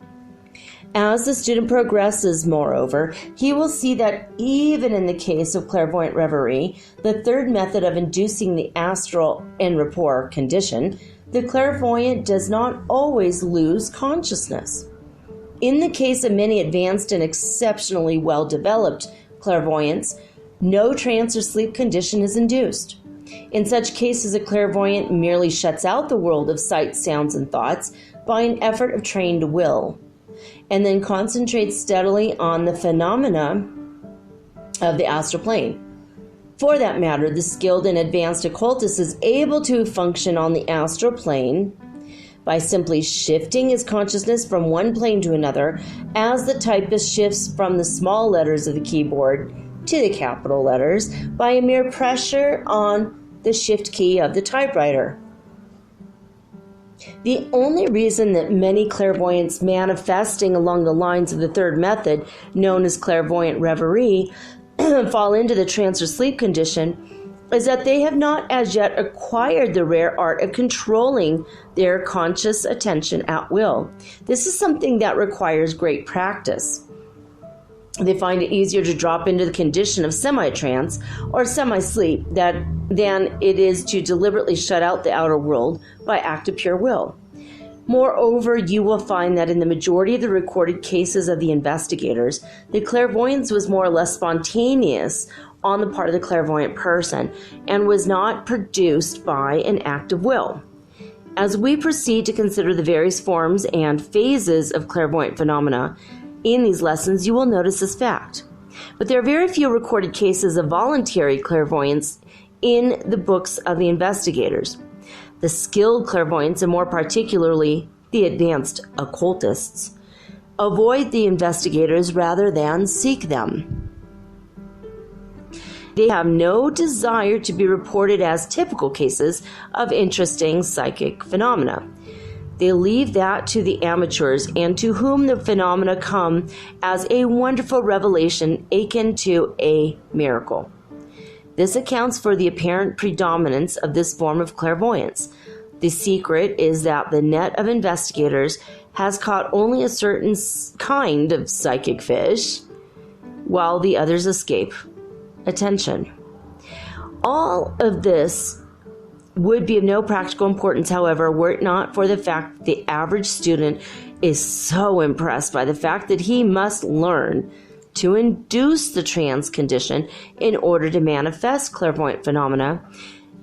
As the student progresses, moreover, he will see that even in the case of clairvoyant reverie, the third method of inducing the astral en rapport condition, the clairvoyant does not always lose consciousness. In the case of many advanced and exceptionally well-developed clairvoyants, no trance or sleep condition is induced. In such cases, a clairvoyant merely shuts out the world of sights, sounds, and thoughts by an effort of trained will, and then concentrates steadily on the phenomena of the astral plane. For that matter, the skilled and advanced occultist is able to function on the astral plane by simply shifting his consciousness from one plane to another, as the typist shifts from the small letters of the keyboard to the capital letters by a mere pressure on the shift key of the typewriter. The only reason that many clairvoyants manifesting along the lines of the third method, known as clairvoyant reverie, fall into the trance or sleep condition is that they have not as yet acquired the rare art of controlling their conscious attention at will. This is something that requires great practice. They find it easier to drop into the condition of semi-trance or semi-sleep than it is to deliberately shut out the outer world by act of pure will. Moreover, you will find that in the majority of the recorded cases of the investigators, the clairvoyance was more or less spontaneous on the part of the clairvoyant person and was not produced by an act of will. As we proceed to consider the various forms and phases of clairvoyant phenomena in these lessons, you will notice this fact. But there are very few recorded cases of voluntary clairvoyance in the books of the investigators. The skilled clairvoyants, and more particularly the advanced occultists, avoid the investigators rather than seek them. They have no desire to be reported as typical cases of interesting psychic phenomena. They leave that to the amateurs, and to whom the phenomena come as a wonderful revelation akin to a miracle. This accounts for the apparent predominance of this form of clairvoyance. The secret is that the net of investigators has caught only a certain kind of psychic fish, while the others escape attention. All of this would be of no practical importance, however, were it not for the fact that the average student is so impressed by the fact that he must learn to induce the trance condition in order to manifest clairvoyant phenomena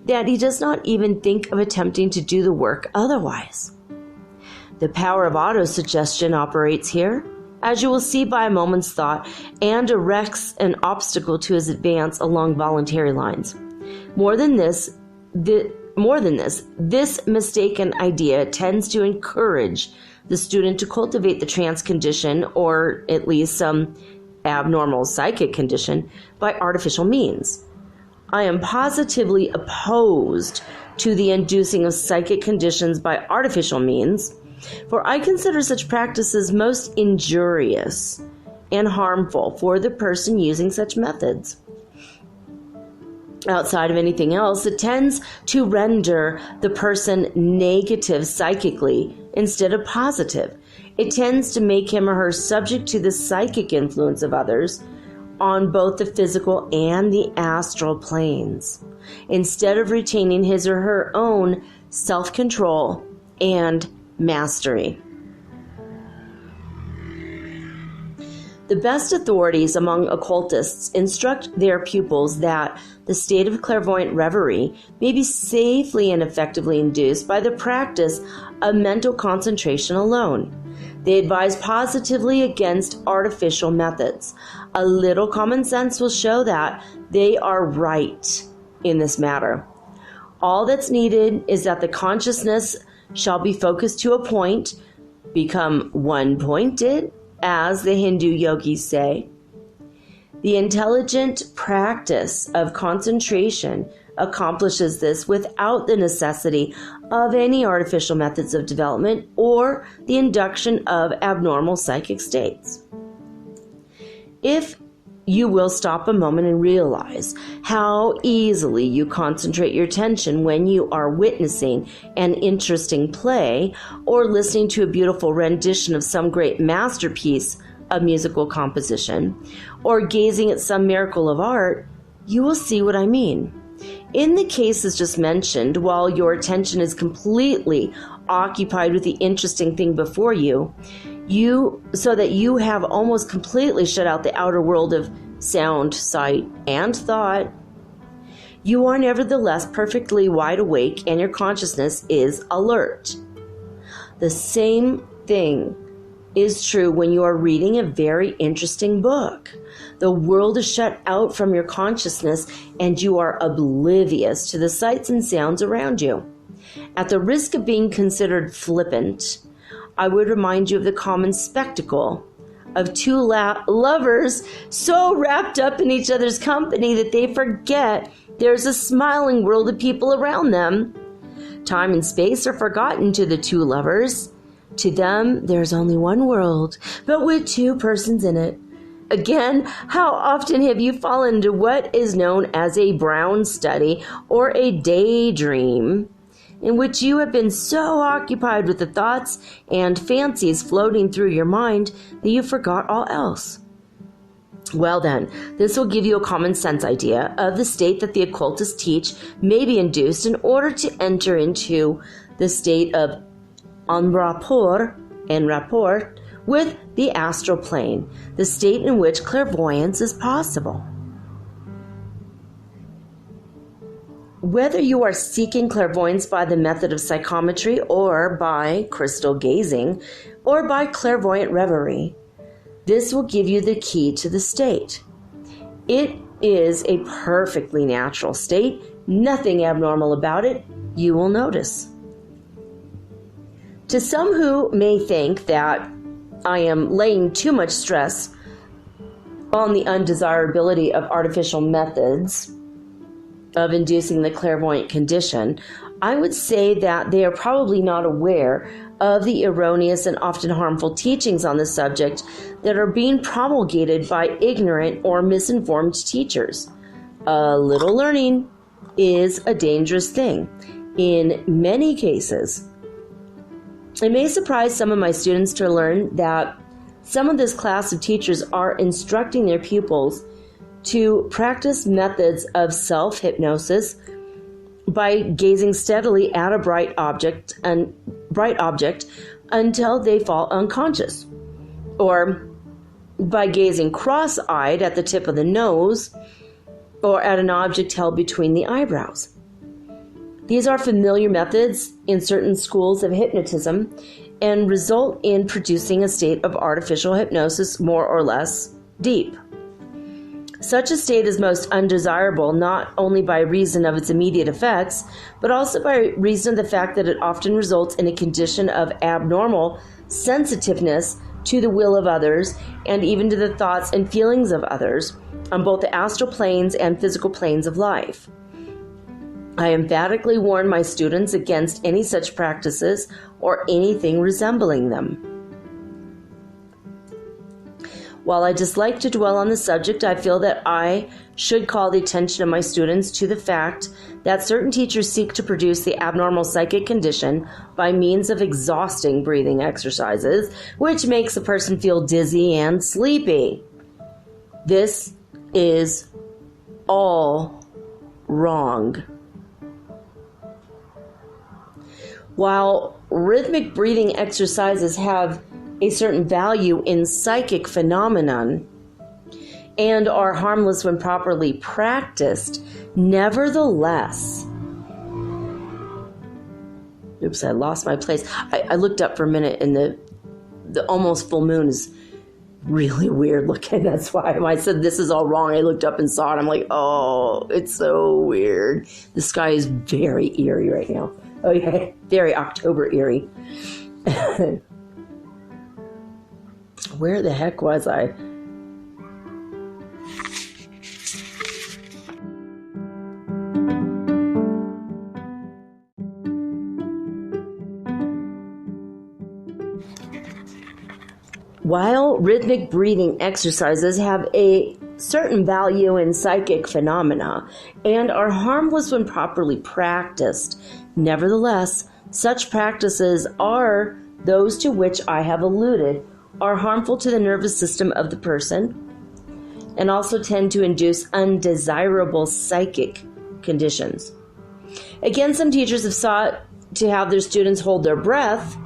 that he does not even think of attempting to do the work otherwise. The power of autosuggestion operates here, as you will see by a moment's thought, and erects an obstacle to his advance along voluntary lines. More than this, this mistaken idea tends to encourage the student to cultivate the trance condition, or at least some abnormal psychic condition, by artificial means. I am positively opposed to the inducing of psychic conditions by artificial means, for I consider such practices most injurious and harmful for the person using such methods. Outside of anything else, it tends to render the person negative psychically instead of positive. It tends to make him or her subject to the psychic influence of others on both the physical and the astral planes, instead of retaining his or her own self-control and mastery. The best authorities among occultists instruct their pupils that the state of clairvoyant reverie may be safely and effectively induced by the practice of mental concentration alone. They advise positively against artificial methods. A little common sense will show that they are right in this matter. All that's needed is that the consciousness shall be focused to a point, become one-pointed, as the Hindu yogis say. The intelligent practice of concentration accomplishes this without the necessity of any artificial methods of development or the induction of abnormal psychic states. If you will stop a moment and realize how easily you concentrate your attention when you are witnessing an interesting play or listening to a beautiful rendition of some great masterpiece of musical composition, or gazing at some miracle of art, you will see what I mean. In the cases just mentioned, while your attention is completely occupied with the interesting thing before you, so that you have almost completely shut out the outer world of sound, sight, and thought, you are nevertheless perfectly wide awake and your consciousness is alert. The same thing is true when you are reading a very interesting book. The world is shut out from your consciousness and you are oblivious to the sights and sounds around you. At the risk of being considered flippant, I would remind you of the common spectacle of two lovers so wrapped up in each other's company that they forget there's a smiling world of people around them. Time and space are forgotten to the two lovers. To them, there's only one world, but with two persons in it. Again, how often have you fallen into what is known as a brown study or a daydream, in which you have been so occupied with the thoughts and fancies floating through your mind that you forgot all else? Well then, this will give you a common sense idea of the state that the occultists teach may be induced in order to enter into the state of en rapport with the astral plane, the state in which clairvoyance is possible. Whether you are seeking clairvoyance by the method of psychometry or by crystal gazing or by clairvoyant reverie, this will give you the key to the state. It is a perfectly natural state, nothing abnormal about it, you will notice. To some who may think that I am laying too much stress on the undesirability of artificial methods of inducing the clairvoyant condition, I would say that they are probably not aware of the erroneous and often harmful teachings on the subject that are being promulgated by ignorant or misinformed teachers. A little learning is a dangerous thing. In many cases, it may surprise some of my students to learn that some of this class of teachers are instructing their pupils to practice methods of self-hypnosis by gazing steadily at a bright object until they fall unconscious, or by gazing cross-eyed at the tip of the nose or at an object held between the eyebrows. These are familiar methods in certain schools of hypnotism and result in producing a state of artificial hypnosis more or less deep. Such a state is most undesirable not only by reason of its immediate effects, but also by reason of the fact that it often results in a condition of abnormal sensitiveness to the will of others and even to the thoughts and feelings of others on both the astral planes and physical planes of life. I emphatically warn my students against any such practices or anything resembling them. While I dislike to dwell on the subject, I feel that I should call the attention of my students to the fact that certain teachers seek to produce the abnormal psychic condition by means of exhausting breathing exercises, which makes a person feel dizzy and sleepy. This is all wrong. While rhythmic breathing exercises have a certain value in psychic phenomenon and are harmless when properly practiced, nevertheless, oops, I lost my place. I looked up for a minute and the almost full moon is really weird looking. That's why when I said this is all wrong, I looked up and saw it. I'm like, oh, it's so weird. The sky is very eerie right now. Okay, very October eerie. Where the heck was I? While rhythmic breathing exercises have a certain value in psychic phenomena and are harmless when properly practiced, nevertheless, such practices are those to which I have alluded, are harmful to the nervous system of the person and also tend to induce undesirable psychic conditions. Again, some teachers have sought to have their students hold their breath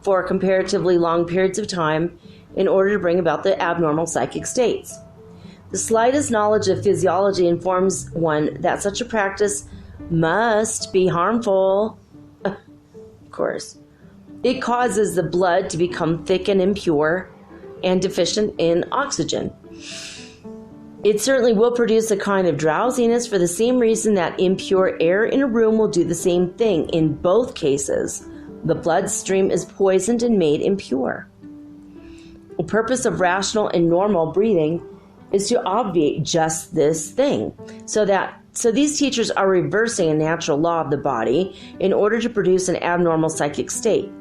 for comparatively long periods of time in order to bring about the abnormal psychic states. The slightest knowledge of physiology informs one that such a practice must be harmful. Of course. It causes the blood to become thick and impure and deficient in oxygen. It certainly will produce a kind of drowsiness for the same reason that impure air in a room will do the same thing. In both cases, the bloodstream is poisoned and made impure. The purpose of rational and normal breathing is to obviate just this thing, so these teachers are reversing a natural law of the body in order to produce an abnormal psychic state.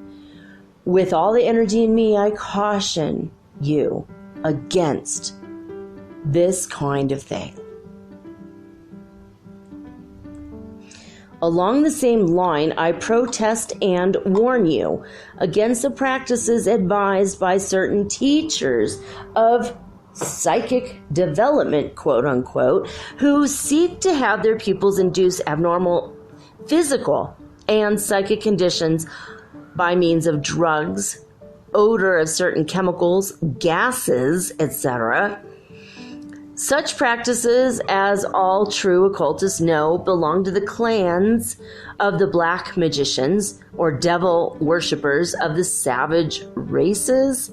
With all the energy in me, I caution you against this kind of thing. Along the same line, I protest and warn you against the practices advised by certain teachers of psychic development, quote unquote, who seek to have their pupils induce abnormal physical and psychic conditions by means of drugs, odor of certain chemicals, gases, etc. Such practices, as all true occultists know, belong to the clans of the black magicians or devil worshippers of the savage races.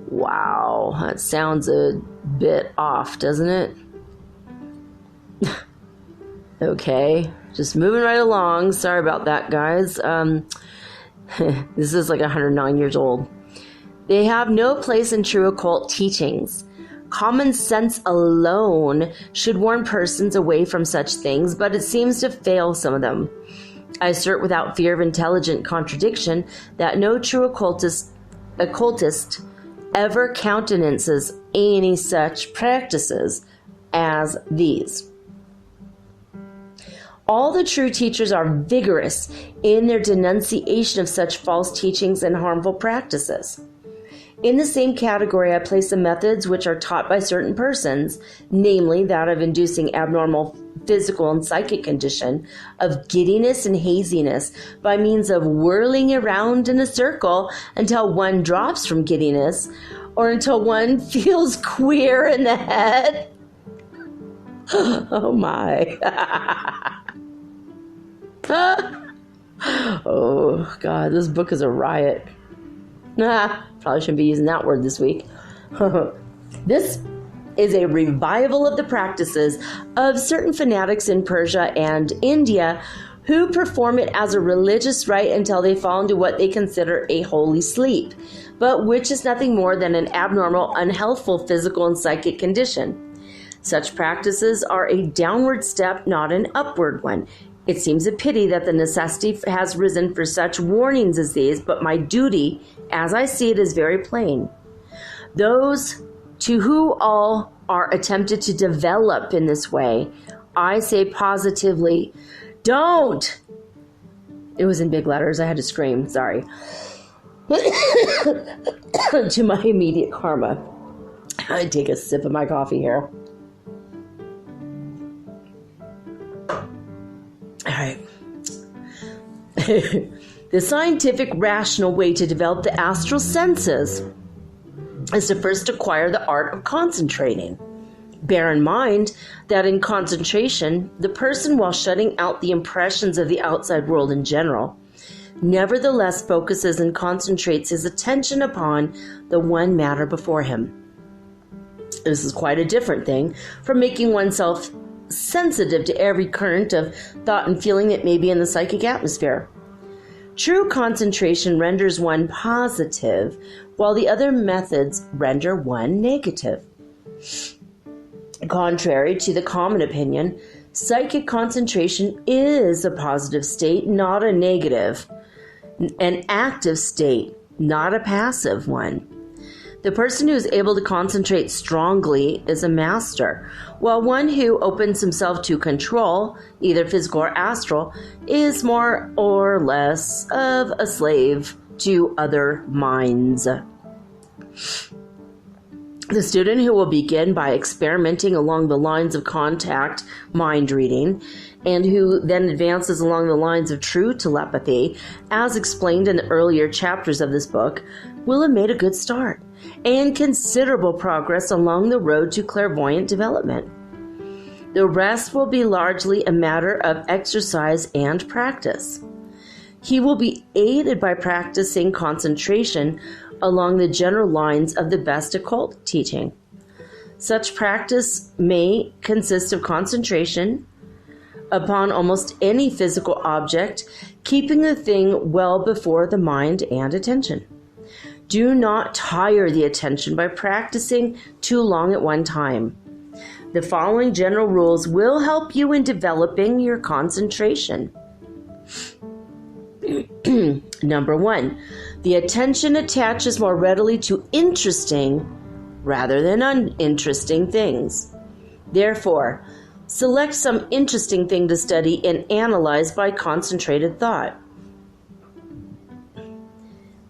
Wow, that sounds a bit off, doesn't it? Okay, just moving right along. Sorry about that, guys. This is like 109 years old. They have no place in true occult teachings. Common sense alone should warn persons away from such things, but it seems to fail some of them. I assert without fear of intelligent contradiction that no true occultist ever countenances any such practices as these. All the true teachers are vigorous in their denunciation of such false teachings and harmful practices. In the same category, I place the methods which are taught by certain persons, namely that of inducing abnormal physical and psychic condition, of giddiness and haziness by means of whirling around in a circle until one drops from giddiness, or until one feels queer in the head. Oh my. Oh God, this book is a riot. Probably shouldn't be using that word this week. This is a revival of the practices of certain fanatics in Persia and India who perform it as a religious rite until they fall into what they consider a holy sleep, but which is nothing more than an abnormal, unhealthful physical and psychic condition. Such practices are a downward step, not an upward one. It seems a pity that the necessity has risen for such warnings as these, but my duty, as I see it, is very plain. Those to whom all are attempted to develop in this way, I say positively, don't! It was in big letters. I had to scream. Sorry. To my immediate karma. I take a sip of my coffee here. All right. The scientific, rational way to develop the astral senses is to first acquire the art of concentrating. Bear in mind that in concentration, the person, while shutting out the impressions of the outside world in general, nevertheless focuses and concentrates his attention upon the one matter before him. This is quite a different thing from making oneself sensitive to every current of thought and feeling that may be in the psychic atmosphere. True concentration renders one positive, while the other methods render one negative. Contrary to the common opinion, psychic concentration is a positive state, not a negative, an active state, not a passive one. The person who is able to concentrate strongly is a master, while one who opens himself to control, either physical or astral, is more or less of a slave to other minds. The student who will begin by experimenting along the lines of contact mind reading, and who then advances along the lines of true telepathy, as explained in the earlier chapters of this book, will have made a good start and considerable progress along the road to clairvoyant development. The rest will be largely a matter of exercise and practice. He will be aided by practicing concentration along the general lines of the best occult teaching. Such practice may consist of concentration upon almost any physical object, keeping the thing well before the mind and attention. Do not tire the attention by practicing too long at one time. The following general rules will help you in developing your concentration. Number 1, the attention attaches more readily to interesting rather than uninteresting things. Therefore, select some interesting thing to study and analyze by concentrated thought.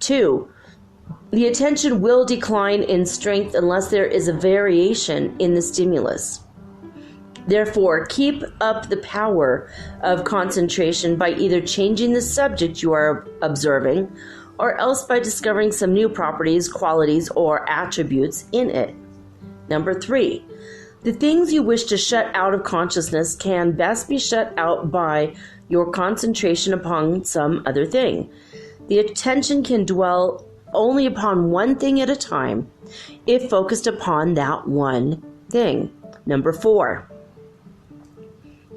2, the attention will decline in strength unless there is a variation in the stimulus. Therefore, keep up the power of concentration by either changing the subject you are observing, or else by discovering some new properties, qualities, or attributes in it. Number 3, the things you wish to shut out of consciousness can best be shut out by your concentration upon some other thing. The attention can dwell only upon one thing at a time if focused upon that one thing. Number 4,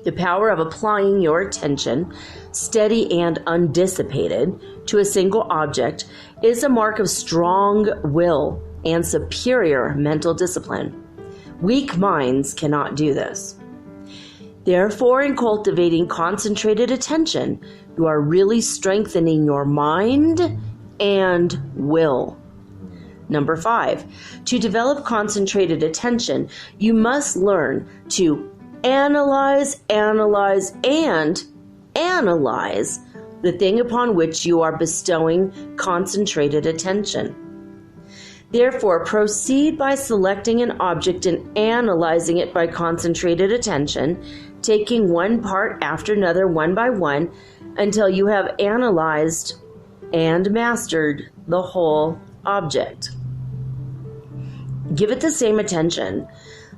the power of applying your attention, steady and undissipated, to a single object is a mark of strong will and superior mental discipline. Weak minds cannot do this. Therefore, in cultivating concentrated attention, you are really strengthening your mind and will. Number 5, to develop concentrated attention, you must learn to analyze the thing upon which you are bestowing concentrated attention. Therefore, proceed by selecting an object and analyzing it by concentrated attention, taking one part after another, one by one, until you have analyzed and mastered the whole object. Give it the same attention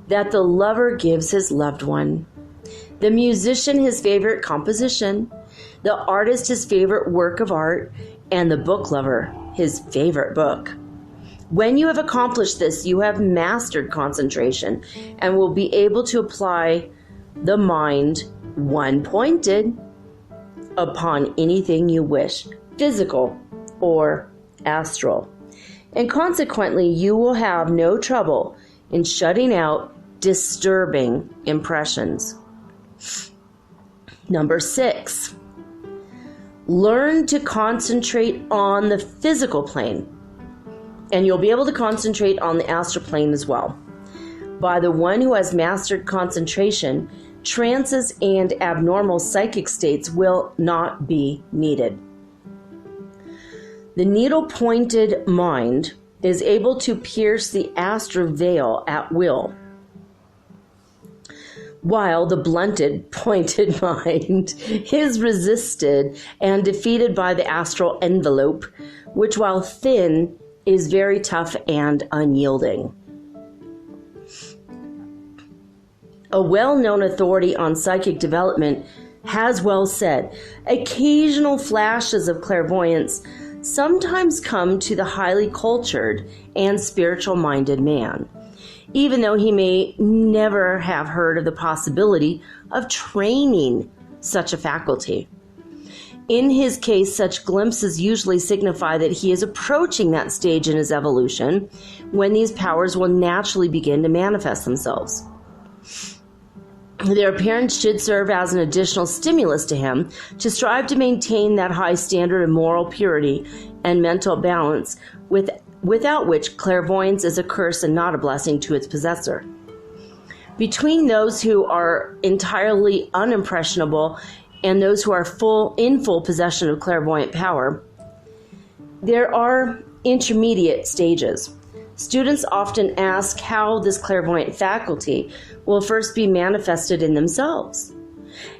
that the lover gives his loved one, the musician his favorite composition, the artist his favorite work of art, and the book lover his favorite book. When you have accomplished this, you have mastered concentration and will be able to apply the mind one-pointed upon anything you wish, physical or astral. And consequently, you will have no trouble in shutting out disturbing impressions. Number 6, learn to concentrate on the physical plane, and you'll be able to concentrate on the astral plane as well. By the one who has mastered concentration, trances and abnormal psychic states will not be needed. The needle-pointed mind is able to pierce the astral veil at will, while the blunted, pointed mind is resisted and defeated by the astral envelope, which, while thin, is very tough and unyielding. A well-known authority on psychic development has well said, occasional flashes of clairvoyance sometimes come to the highly cultured and spiritual-minded man, even though he may never have heard of the possibility of training such a faculty. In his case, such glimpses usually signify that he is approaching that stage in his evolution when these powers will naturally begin to manifest themselves. Their appearance should serve as an additional stimulus to him to strive to maintain that high standard of moral purity and mental balance without which clairvoyance is a curse and not a blessing to its possessor. Between those who are entirely unimpressionable and those who are in full possession of clairvoyant power, there are intermediate stages. Students often ask how this clairvoyant faculty will first be manifested in themselves,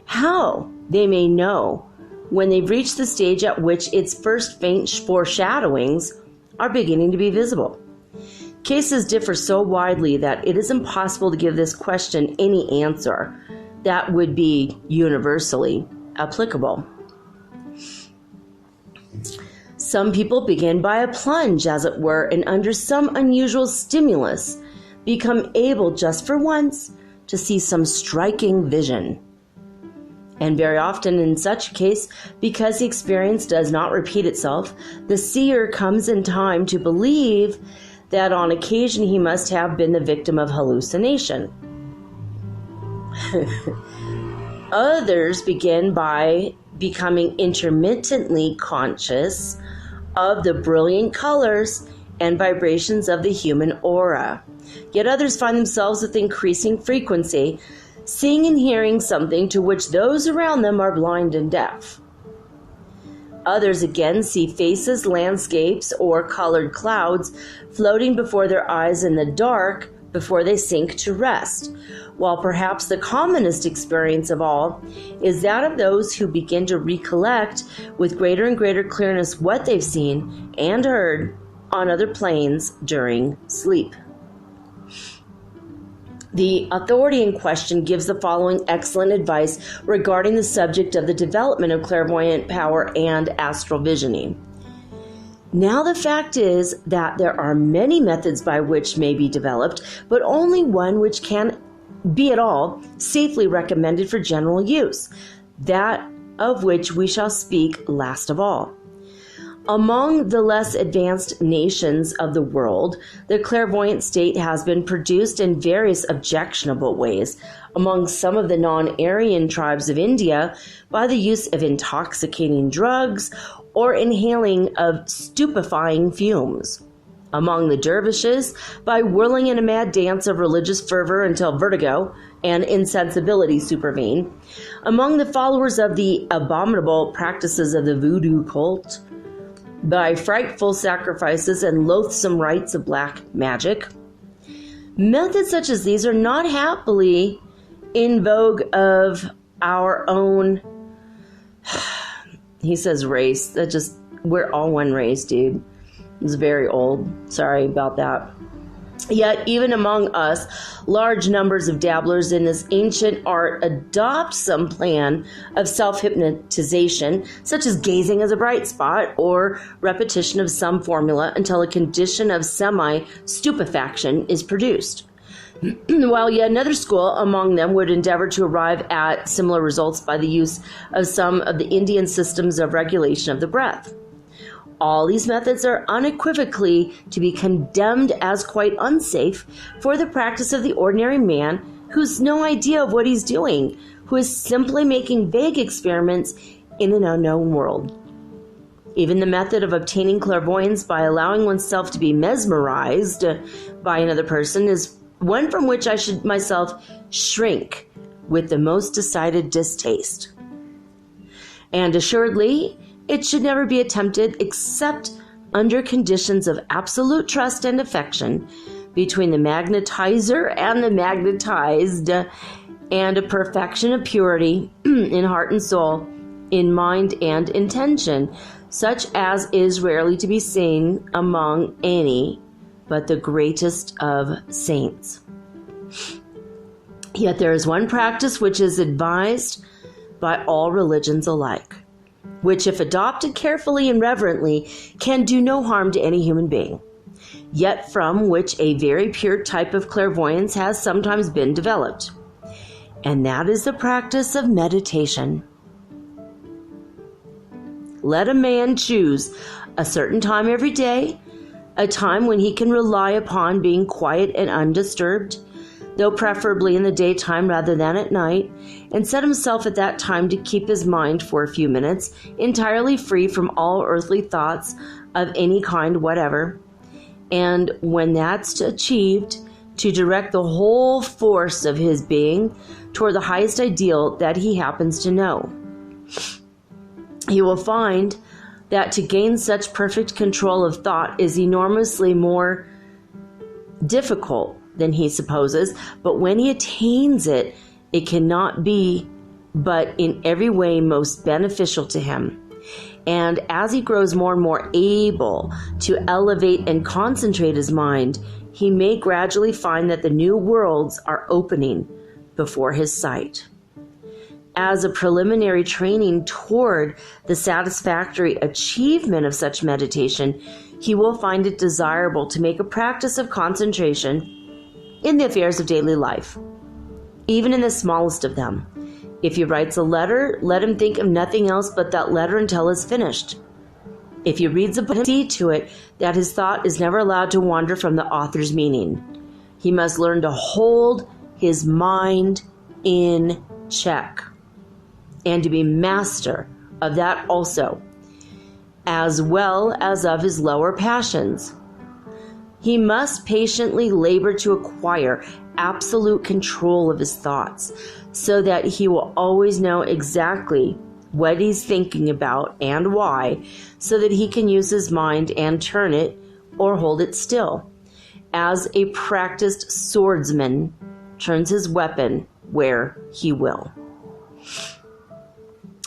how they may know when they've reached the stage at which its first faint foreshadowings are beginning to be visible. Cases differ so widely that it is impossible to give this question any answer that would be universally applicable. Some people begin by a plunge, as it were, and under some unusual stimulus become able just for once to see some striking vision. And very often in such a case, because the experience does not repeat itself, the seer comes in time to believe that on occasion he must have been the victim of hallucination. Others begin by becoming intermittently conscious of the brilliant colors and vibrations of the human aura. Yet others find themselves with increasing frequency seeing and hearing something to which those around them are blind and deaf. Others again see faces, landscapes, or colored clouds floating before their eyes in the dark before they sink to rest, while perhaps the commonest experience of all is that of those who begin to recollect with greater and greater clearness what they've seen and heard on other planes during sleep. The authority in question gives the following excellent advice regarding the subject of the development of clairvoyant power and astral visioning. Now the fact is that there are many methods by which may be developed, but only one which can be at all safely recommended for general use, that of which we shall speak last of all. Among the less advanced nations of the world, the clairvoyant state has been produced in various objectionable ways. Among some of the non-Aryan tribes of India, by the use of intoxicating drugs or inhaling of stupefying fumes. Among the dervishes, by whirling in a mad dance of religious fervor until vertigo and insensibility supervene. Among the followers of the abominable practices of the voodoo cult, by frightful sacrifices and loathsome rites of black magic. Methods such as these are not happily in vogue of our own, he says race, we're all one race, dude. It's very old. Sorry about that. Yet, even among us, large numbers of dabblers in this ancient art adopt some plan of self-hypnotization, such as gazing as a bright spot or repetition of some formula until a condition of semi-stupefaction is produced. While yet another school among them would endeavor to arrive at similar results by the use of some of the Indian systems of regulation of the breath. All these methods are unequivocally to be condemned as quite unsafe for the practice of the ordinary man who's no idea of what he's doing, who is simply making vague experiments in an unknown world. Even the method of obtaining clairvoyance by allowing oneself to be mesmerized by another person is one from which I should myself shrink with the most decided distaste. And assuredly, it should never be attempted except under conditions of absolute trust and affection between the magnetizer and the magnetized, and a perfection of purity in heart and soul, in mind and intention, such as is rarely to be seen among any but the greatest of saints. Yet there is one practice which is advised by all religions alike, which, if adopted carefully and reverently, can do no harm to any human being, yet from which a very pure type of clairvoyance has sometimes been developed, and that is the practice of meditation. Let a man choose a certain time every day, a time when he can rely upon being quiet and undisturbed, though preferably in the daytime rather than at night, and set himself at that time to keep his mind for a few minutes entirely free from all earthly thoughts of any kind whatever, And when that's achieved, to direct the whole force of his being toward the highest ideal that he happens to know. He will find that to gain such perfect control of thought is enormously more difficult than he supposes, but when he attains it, it cannot be but in every way most beneficial to him. And as he grows more and more able to elevate and concentrate his mind, he may gradually find that the new worlds are opening before his sight. As a preliminary training toward the satisfactory achievement of such meditation, he will find it desirable to make a practice of concentration in the affairs of daily life, even in the smallest of them. If he writes a letter, let him think of nothing else but that letter until it's finished. If he reads a book, see to it that his thought is never allowed to wander from the author's meaning. He must learn to hold his mind in check and to be master of that also, as well as of his lower passions. He must patiently labor to acquire absolute control of his thoughts, so that he will always know exactly what he's thinking about and why, so that he can use his mind and turn it or hold it still, as a practiced swordsman turns his weapon where he will.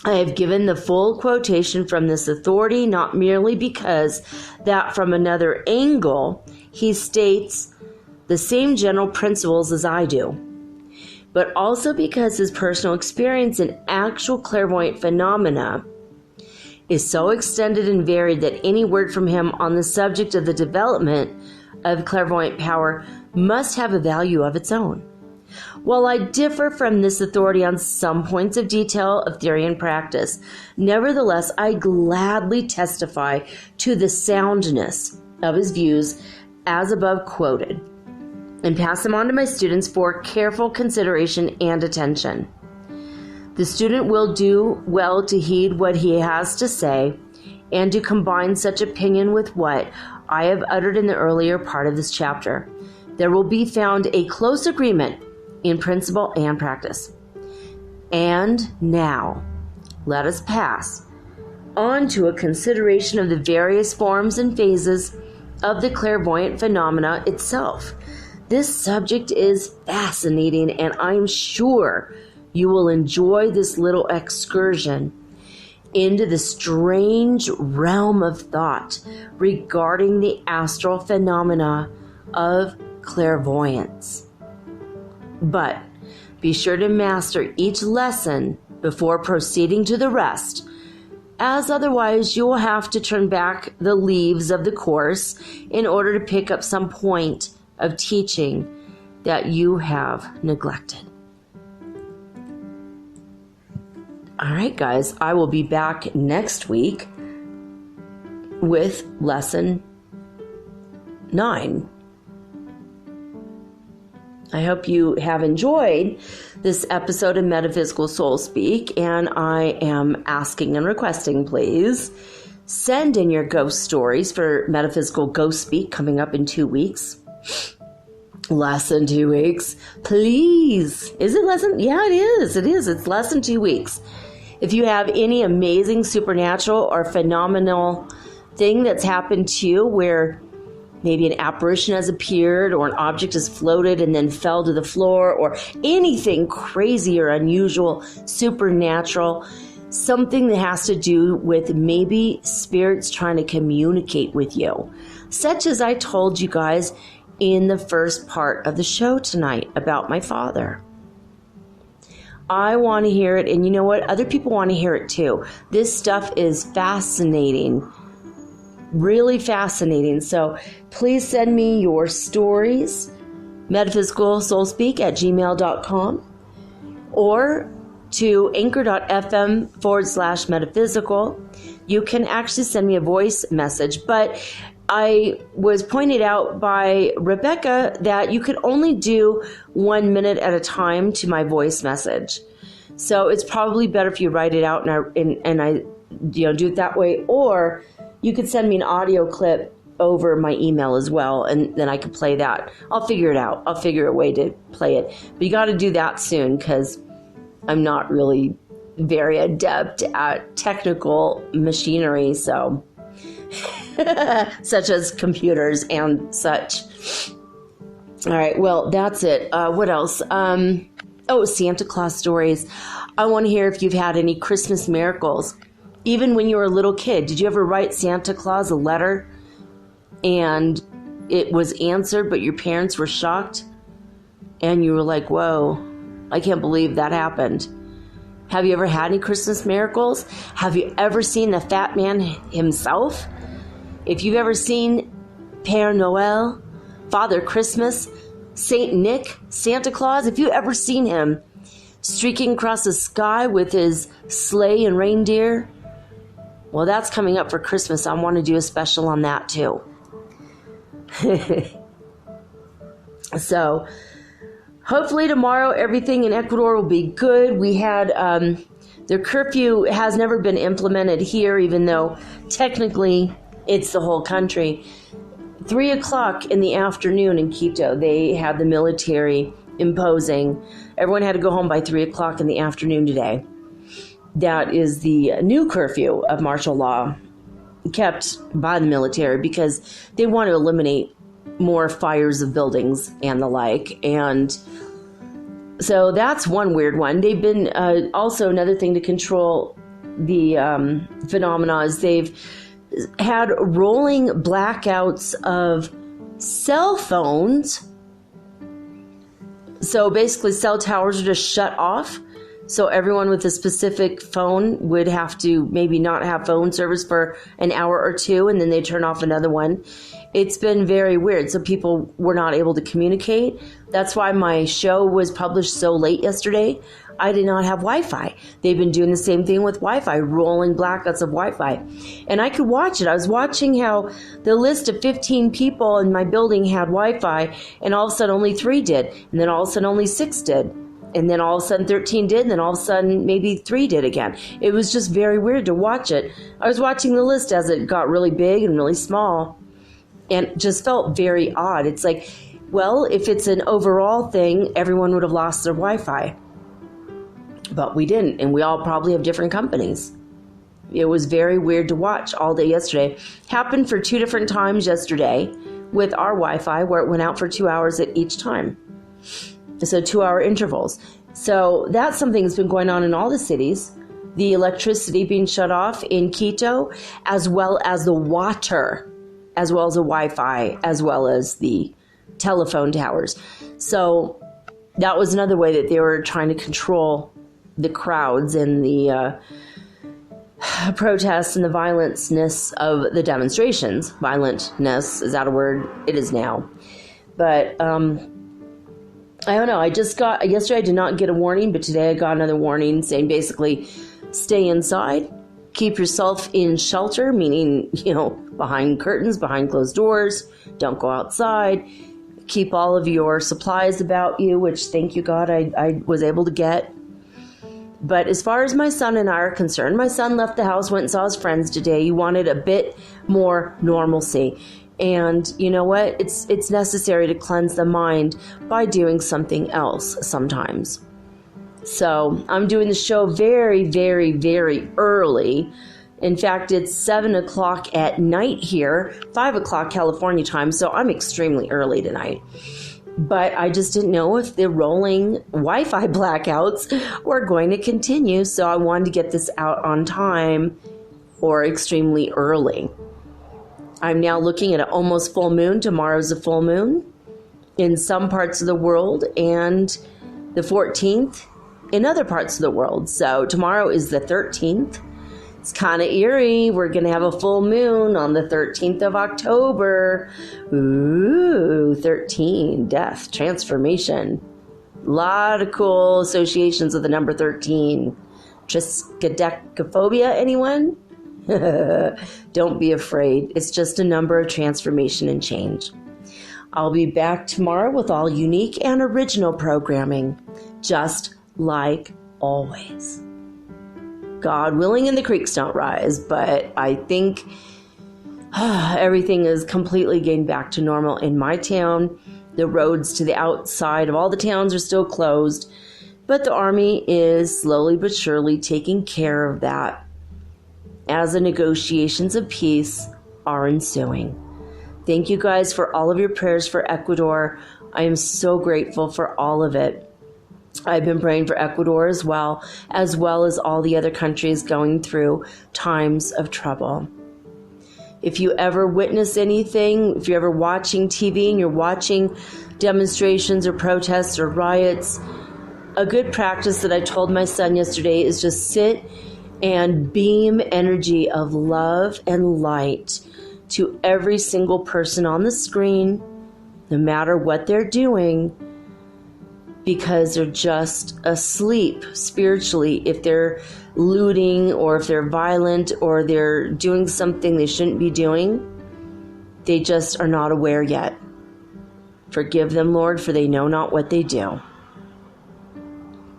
I have given the full quotation from this authority not merely because that from another angle he states the same general principles as I do, but also because his personal experience in actual clairvoyant phenomena is so extended and varied that any word from him on the subject of the development of clairvoyant power must have a value of its own. While I differ from this authority on some points of detail of theory and practice, nevertheless, I gladly testify to the soundness of his views as above quoted, and pass them on to my students for careful consideration and attention. The student will do well to heed what he has to say and to combine such opinion with what I have uttered in the earlier part of this chapter. There will be found a close agreement in principle and practice. And now, let us pass on to a consideration of the various forms and phases of the clairvoyant phenomena itself. This subject is fascinating, and I'm sure you will enjoy this little excursion into the strange realm of thought regarding the astral phenomena of clairvoyance. But be sure to master each lesson before proceeding to the rest, as otherwise you will have to turn back the leaves of the course in order to pick up some point of teaching that you have neglected. All right, guys, I will be back next week with lesson 9. I hope you have enjoyed this episode of Metaphysical Soul Speak, and I am asking and requesting, please, send in your ghost stories for Metaphysical Ghost Speak coming up in 2 weeks. Less than 2 weeks. Please. Is it less than? Yeah, it is. It is. It's less than 2 weeks. If you have any amazing supernatural or phenomenal thing that's happened to you where maybe an apparition has appeared or an object has floated and then fell to the floor, or anything crazy or unusual, supernatural, something that has to do with maybe spirits trying to communicate with you, such as I told you guys in the first part of the show tonight about my father. I want to hear it, and you know what? Other people want to hear it too. This stuff is fascinating. Really fascinating. So please send me your stories, metaphysicalsoulspeak@gmail.com, or to anchor.fm/metaphysical. You can actually send me a voice message, but I was pointed out by Rebecca that you could only do 1 minute at a time to my voice message. So it's probably better if you write it out and I do it that way, or you could send me an audio clip over my email as well, and then I can play that. I'll figure it out. I'll figure a way to play it. But you got to do that soon, because I'm not really very adept at technical machinery, so such as computers and such. All right, well, that's it. What else? Santa Claus stories. I want to hear if you've had any Christmas miracles. Even when you were a little kid, did you ever write Santa Claus a letter and it was answered, but your parents were shocked and you were like, whoa, I can't believe that happened? Have you ever had any Christmas miracles? Have you ever seen the Fat Man himself? If you've ever seen Père Noël, Father Christmas, Saint Nick, Santa Claus, if you've ever seen him streaking across the sky with his sleigh and reindeer, well, that's coming up for Christmas. I want to do a special on that too. So hopefully tomorrow everything in Ecuador will be good. We had the curfew has never been implemented here, even though technically it's the whole country. 3 o'clock in the afternoon in Quito, they had the military imposing. Everyone had to go home by 3 o'clock in the afternoon today. That is the new curfew of martial law kept by the military, because they want to eliminate more fires of buildings and the like. And so that's one weird one. They've been also another thing to control the phenomena is they've had rolling blackouts of cell phones. So basically cell towers are just shut off. So everyone with a specific phone would have to maybe not have phone service for an hour or two, and then they turn off another one. It's been very weird. So people were not able to communicate. That's why my show was published so late yesterday. I did not have Wi-Fi. They've been doing the same thing with Wi-Fi, rolling blackouts of Wi-Fi. And I could watch it. I was watching how the list of 15 people in my building had Wi-Fi, and all of a sudden only 3 did. And then all of a sudden only 6 did. And then all of a sudden 13 did, and then all of a sudden maybe 3 did again. It was just very weird to watch it. I was watching the list as it got really big and really small, and it just felt very odd. It's like, well, if it's an overall thing, everyone would have lost their Wi-Fi. But we didn't, and we all probably have different companies. It was very weird to watch all day yesterday. Happened for 2 different times yesterday with our Wi-Fi, where it went out for 2 hours at each time. So 2-hour intervals. So that's something that's been going on in all the cities. The electricity being shut off in Quito, as well as the water, as well as the Wi-Fi, as well as the telephone towers. So that was another way that they were trying to control the crowds and the protests and the violentness of the demonstrations. Violentness, is that a word? It is now. But I don't know. Yesterday I did not get a warning, but today I got another warning saying basically stay inside, keep yourself in shelter, meaning, behind curtains, behind closed doors, don't go outside, keep all of your supplies about you, which thank you God I was able to get. But as far as my son and I are concerned, my son left the house, went and saw his friends today. He wanted a bit more normalcy. And you know what? It's necessary to cleanse the mind by doing something else sometimes. So I'm doing the show very, very, very early. In fact, it's 7 o'clock at night here, 5 o'clock California time. So I'm extremely early tonight. But I just didn't know if the rolling Wi-Fi blackouts were going to continue. So I wanted to get this out on time or extremely early. I'm now looking at an almost full moon. Tomorrow's a full moon in some parts of the world, and the 14th in other parts of the world. So tomorrow is the 13th. It's kind of eerie. We're going to have a full moon on the 13th of October. Ooh, 13, death, transformation. A lot of cool associations with the number 13. Triskaidekaphobia, anyone? Don't be afraid. It's just a number of transformation and change. I'll be back tomorrow with all unique and original programming, just like always. God willing and the creeks don't rise, but I think Everything is completely getting back to normal in my town. The roads to the outside of all the towns are still closed, but the Army is slowly but surely taking care of that as the negotiations of peace are ensuing. Thank you guys for all of your prayers for Ecuador. I am so grateful for all of it. I've been praying for Ecuador as well as all the other countries going through times of trouble. If you ever witness anything, if you're ever watching TV and you're watching demonstrations or protests or riots, a good practice that I told my son yesterday is just sit and beam energy of love and light to every single person on the screen, no matter what they're doing, because they're just asleep spiritually. If they're looting or if they're violent or they're doing something they shouldn't be doing, they just are not aware yet. Forgive them, Lord, for they know not what they do.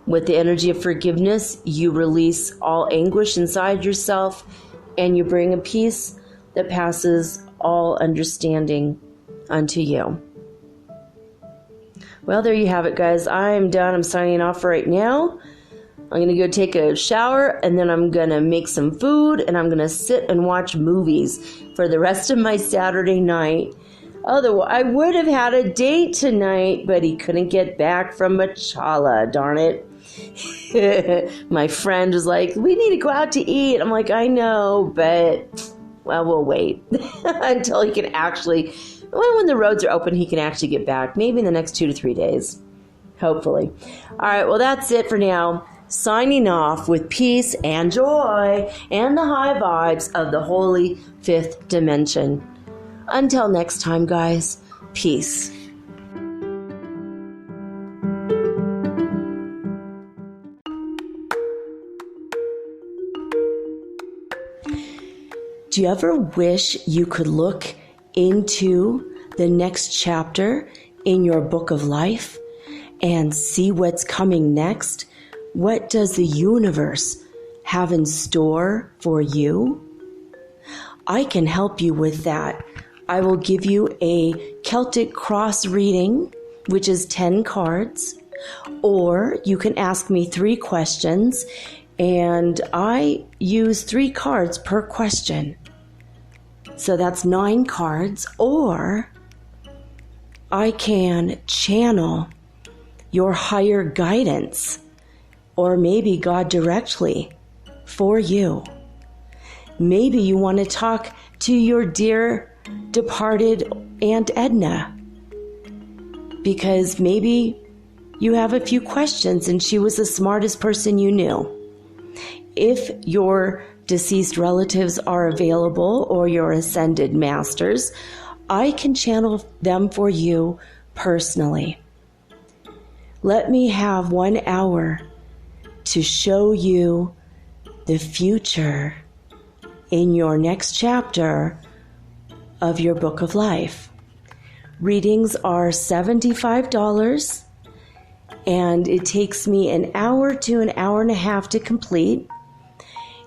With the energy of forgiveness, you release all anguish inside yourself and you bring a peace that passes all understanding unto you. Well, there you have it, guys. I'm done. I'm signing off for right now. I'm going to go take a shower, and then I'm going to make some food, and I'm going to sit and watch movies for the rest of my Saturday night. Otherwise, I would have had a date tonight, but he couldn't get back from Machala, darn it. My friend was like, we need to go out to eat. I'm like, I know, but, well, we'll wait until he can actually, when the roads are open, he can actually get back. Maybe in the next 2 to 3 days, hopefully. All right, well, that's it for now. Signing off with peace and joy and the high vibes of the holy fifth dimension. Until next time, guys, peace. Do you ever wish you could look into the next chapter in your book of life and see what's coming next? What does the universe have in store for you? I can help you with that. I will give you a Celtic cross reading, which is 10 cards, or you can ask me 3 questions, and I use 3 cards per question. So that's 9 cards, or I can channel your higher guidance, or maybe God directly for you. Maybe you want to talk to your dear departed Aunt Edna, because maybe you have a few questions and she was the smartest person you knew. If your deceased relatives are available or your ascended masters, I can channel them for you personally. Let me have 1 hour to show you the future in your next chapter of your book of life. Readings are $75, and it takes me 1 hour to 1.5 hours to complete.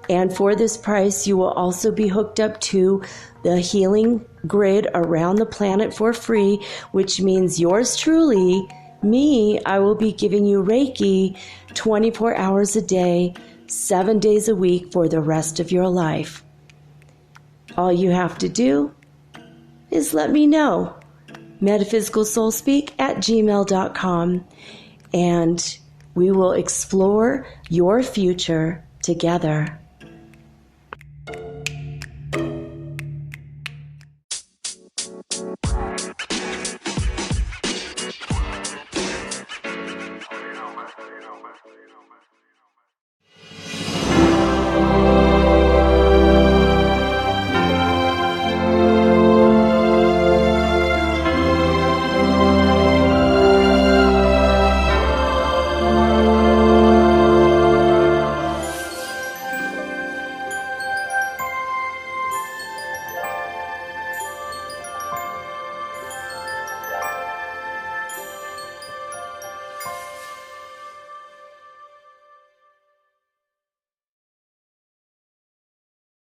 And for this price, you will also be hooked up to the healing grid around the planet for free, which means yours truly, me, I will be giving you Reiki 24 hours a day, 7 days a week for the rest of your life. All you have to do is let me know. metaphysicalsoulspeak@gmail.com, and we will explore your future together.